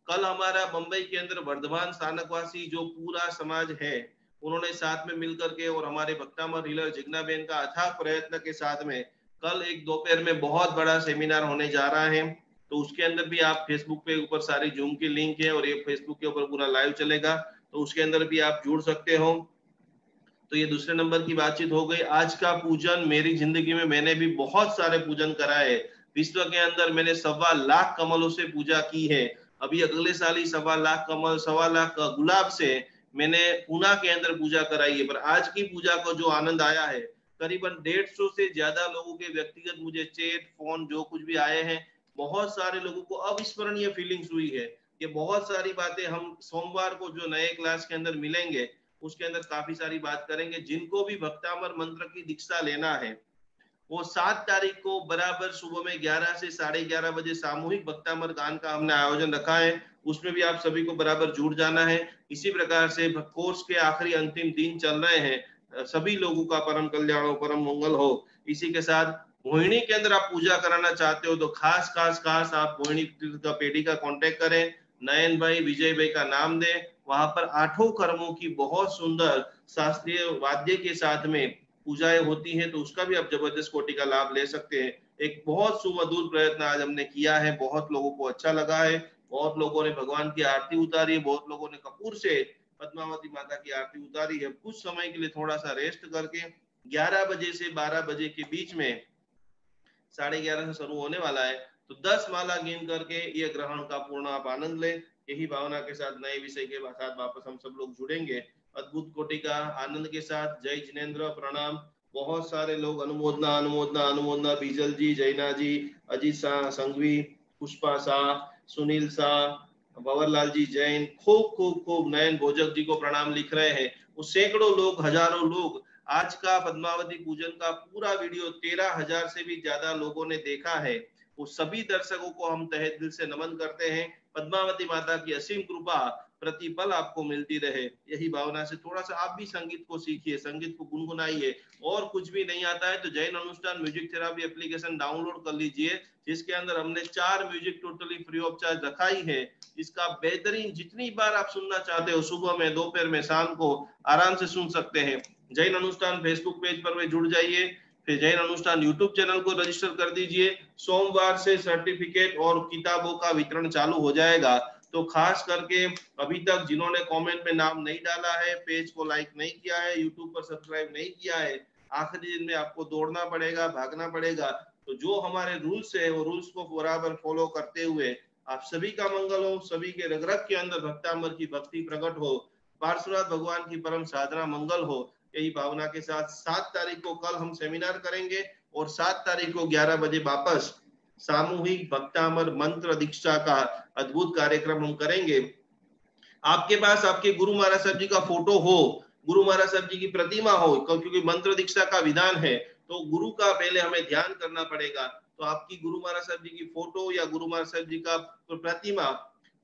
कल हमारा मुंबई के अंदर वर्धमान स्थानकवासी जो पूरा समाज है उन्होंने साथ में मिलकर के और हमारे भक्तामृत हीलर जिग्नाबेन का अथाक प्रयत्न के साथ में कल एक दोपहर में बहुत बड़ा सेमिनार होने जा रहा है, तो उसके अंदर भी आप फेसबुक पे ऊपर सारी जूम की लिंक है और ये फेसबुक के ऊपर पूरा लाइव चलेगा, तो उसके अंदर भी आप जुड़ सकते हो। तो ये दूसरे नंबर की बातचीत हो गई। आज का पूजन, मेरी जिंदगी में मैंने भी बहुत सारे पूजन कराए, विश्व के अंदर मैंने 1.25 लाख कमलों से पूजा की है। अभी अगले साल ही 1.25 लाख कमल, 1.25 लाख गुलाब से मैंने पूना के अंदर पूजा कराई है। पर आज की पूजा को जो आनंद आया है, करीबन 150 से ज्यादा लोगों के व्यक्तिगत मुझे चैट, फोन जो कुछ भी आए हैं, बहुत सारे लोगों को अविस्मरणीय फीलिंग्स हुई है। ये बहुत सारी बातें हम सोमवार को जो नए क्लास के अंदर मिलेंगे उसके अंदर काफी सारी बात करेंगे। जिनको भी भक्तामृत मंत्र की दीक्षा लेना है वो 7 तारीख को बराबर सुबह में 11 से 11:30 बजे सामूहिक भक्तामृत गान का हमने आयोजन रखा है, उसमें भी आप सभी को बराबर जुड़ जाना है। इसी प्रकार से कोर्स के आखिरी अंतिम दिन चल रहे हैं, सभी लोगों का परम कल्याण हो, परम मंगल हो। इसी के साथ मोहिनी के अंदर आप पूजा कराना चाहते हो तो खास आप मोहिनी का पेडी का कांटेक्ट करें, नयन भाई, विजय भाई का नाम दें, वहां पर 8 कर्मों की बहुत सुंदर शास्त्रीय वाद्य के साथ में पूजाएं होती हैं, तो उसका भी आप जबरदस्त कोटि का लाभ ले सकते हैं। एक बहुत सुमधुर प्रयत्न आज हमने किया है, बहुत लोगों को अच्छा लगा है, बहुत लोगों ने भगवान की आरती उतारी है, बहुत लोगों ने कपूर से पद्मावती माता की आरती उतारी है। कुछ समय के लिए थोड़ा सा रेस्ट करके 11 बजे से 12 बजे के बीच में 11:30 से शुरू होने वाला है, तो 10 माला गिन करके ये ग्रहण का पूर्ण आप आनंद लें। यही भावना के साथ नए विषय के साथ वापस हम सब लोग जुड़ेंगे अद्भुत कोटि का आनंद के साथ। जय जिनेन्द्र, प्रणाम। बहुत सारे लोग अनुमोदना, बीजल जी, जैना जी, अजीत शाह संघवी, पुष्पा शाह, सुनील शाह, भंवरलाल जी जैन, खूब नयन भोजक जी को प्रणाम लिख रहे हैं। वो सैकड़ों लोग, हजारों लोग, आज का पद्मावती पूजन का पूरा वीडियो 13,000 से भी ज्यादा लोगों ने देखा है। वो सभी दर्शकों को हम तहे दिल से नमन करते हैं। पद्मावती माता की असीम कृपा प्रतिपल आपको मिलती रहे, यही भावना से थोड़ा सा आप भी संगीत को सीखिए, संगीत को गुनगुनाइए। और कुछ भी नहीं आता है तो जैन अनुष्ठान म्यूजिक थेरेपी एप्लीकेशन डाउनलोड कर लीजिए, जिसके अंदर हमने 4 music totally free of charge रखाई है। इसका बेहतरीन जितनी बार आप सुनना चाहते हो, सुबह में, दोपहर में, शाम को आराम से सुन सकते हैं। जैन अनुष्ठान फेसबुक पेज पर जुड़ जाइए, फिर जैन अनुष्ठान यूट्यूब चैनल को रजिस्टर कर दीजिए। सोमवार से सर्टिफिकेट और किताबों का वितरण चालू हो जाएगा। तो खास करके अभी तक जिन्होंने कमेंट में नाम नहीं डाला है, पेज को लाइक नहीं किया है, यूट्यूब पर सब्सक्राइब नहीं किया है, आखिरी दिन में आपको दौड़ना पड़ेगा, भागना पड़ेगा। तो जो हमारे रूल्स है वो रूल्स को बराबर फॉलो करते हुए आप सभी का मंगल हो, सभी के रग रग के अंदर भक्तामर की भक्ति प्रकट हो, पार्श्वनाथ भगवान की परम साधना मंगल हो, यही भावना के साथ 7 तारीख को कल हम सेमिनार करेंगे और 7 तारीख को 11 बजे वापस सामूहिक भक्तामर मंत्र दीक्षा का अद्भुत कार्यक्रम हम करेंगे। आपके पास आपके गुरु महाराज साहब जी का फोटो हो, गुरु महाराज साहब जी की प्रतिमा हो, क्योंकि मंत्र दीक्षा का विधान है तो गुरु का पहले हमें ध्यान करना पड़ेगा। तो आपकी गुरु महाराज साहब जी की फोटो या गुरु महाराज साहब जी का प्रतिमा,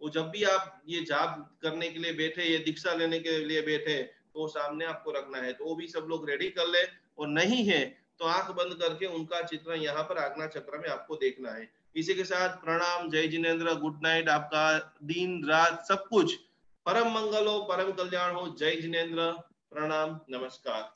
वो जब भी आप ये जाप करने के लिए बैठे, ये दीक्षा लेने के लिए बैठे, तो सामने आपको रखना है। तो वो भी सब लोग रेडी कर ले, और नहीं है तो आंख बंद करके उनका चित्र यहाँ पर आज्ञा चक्र में आपको देखना है। इसी के साथ प्रणाम, जय जिनेन्द्र, गुड नाइट। आपका दिन रात सब कुछ परम मंगल हो, परम कल्याण हो। जय जिनेन्द्र, प्रणाम, नमस्कार।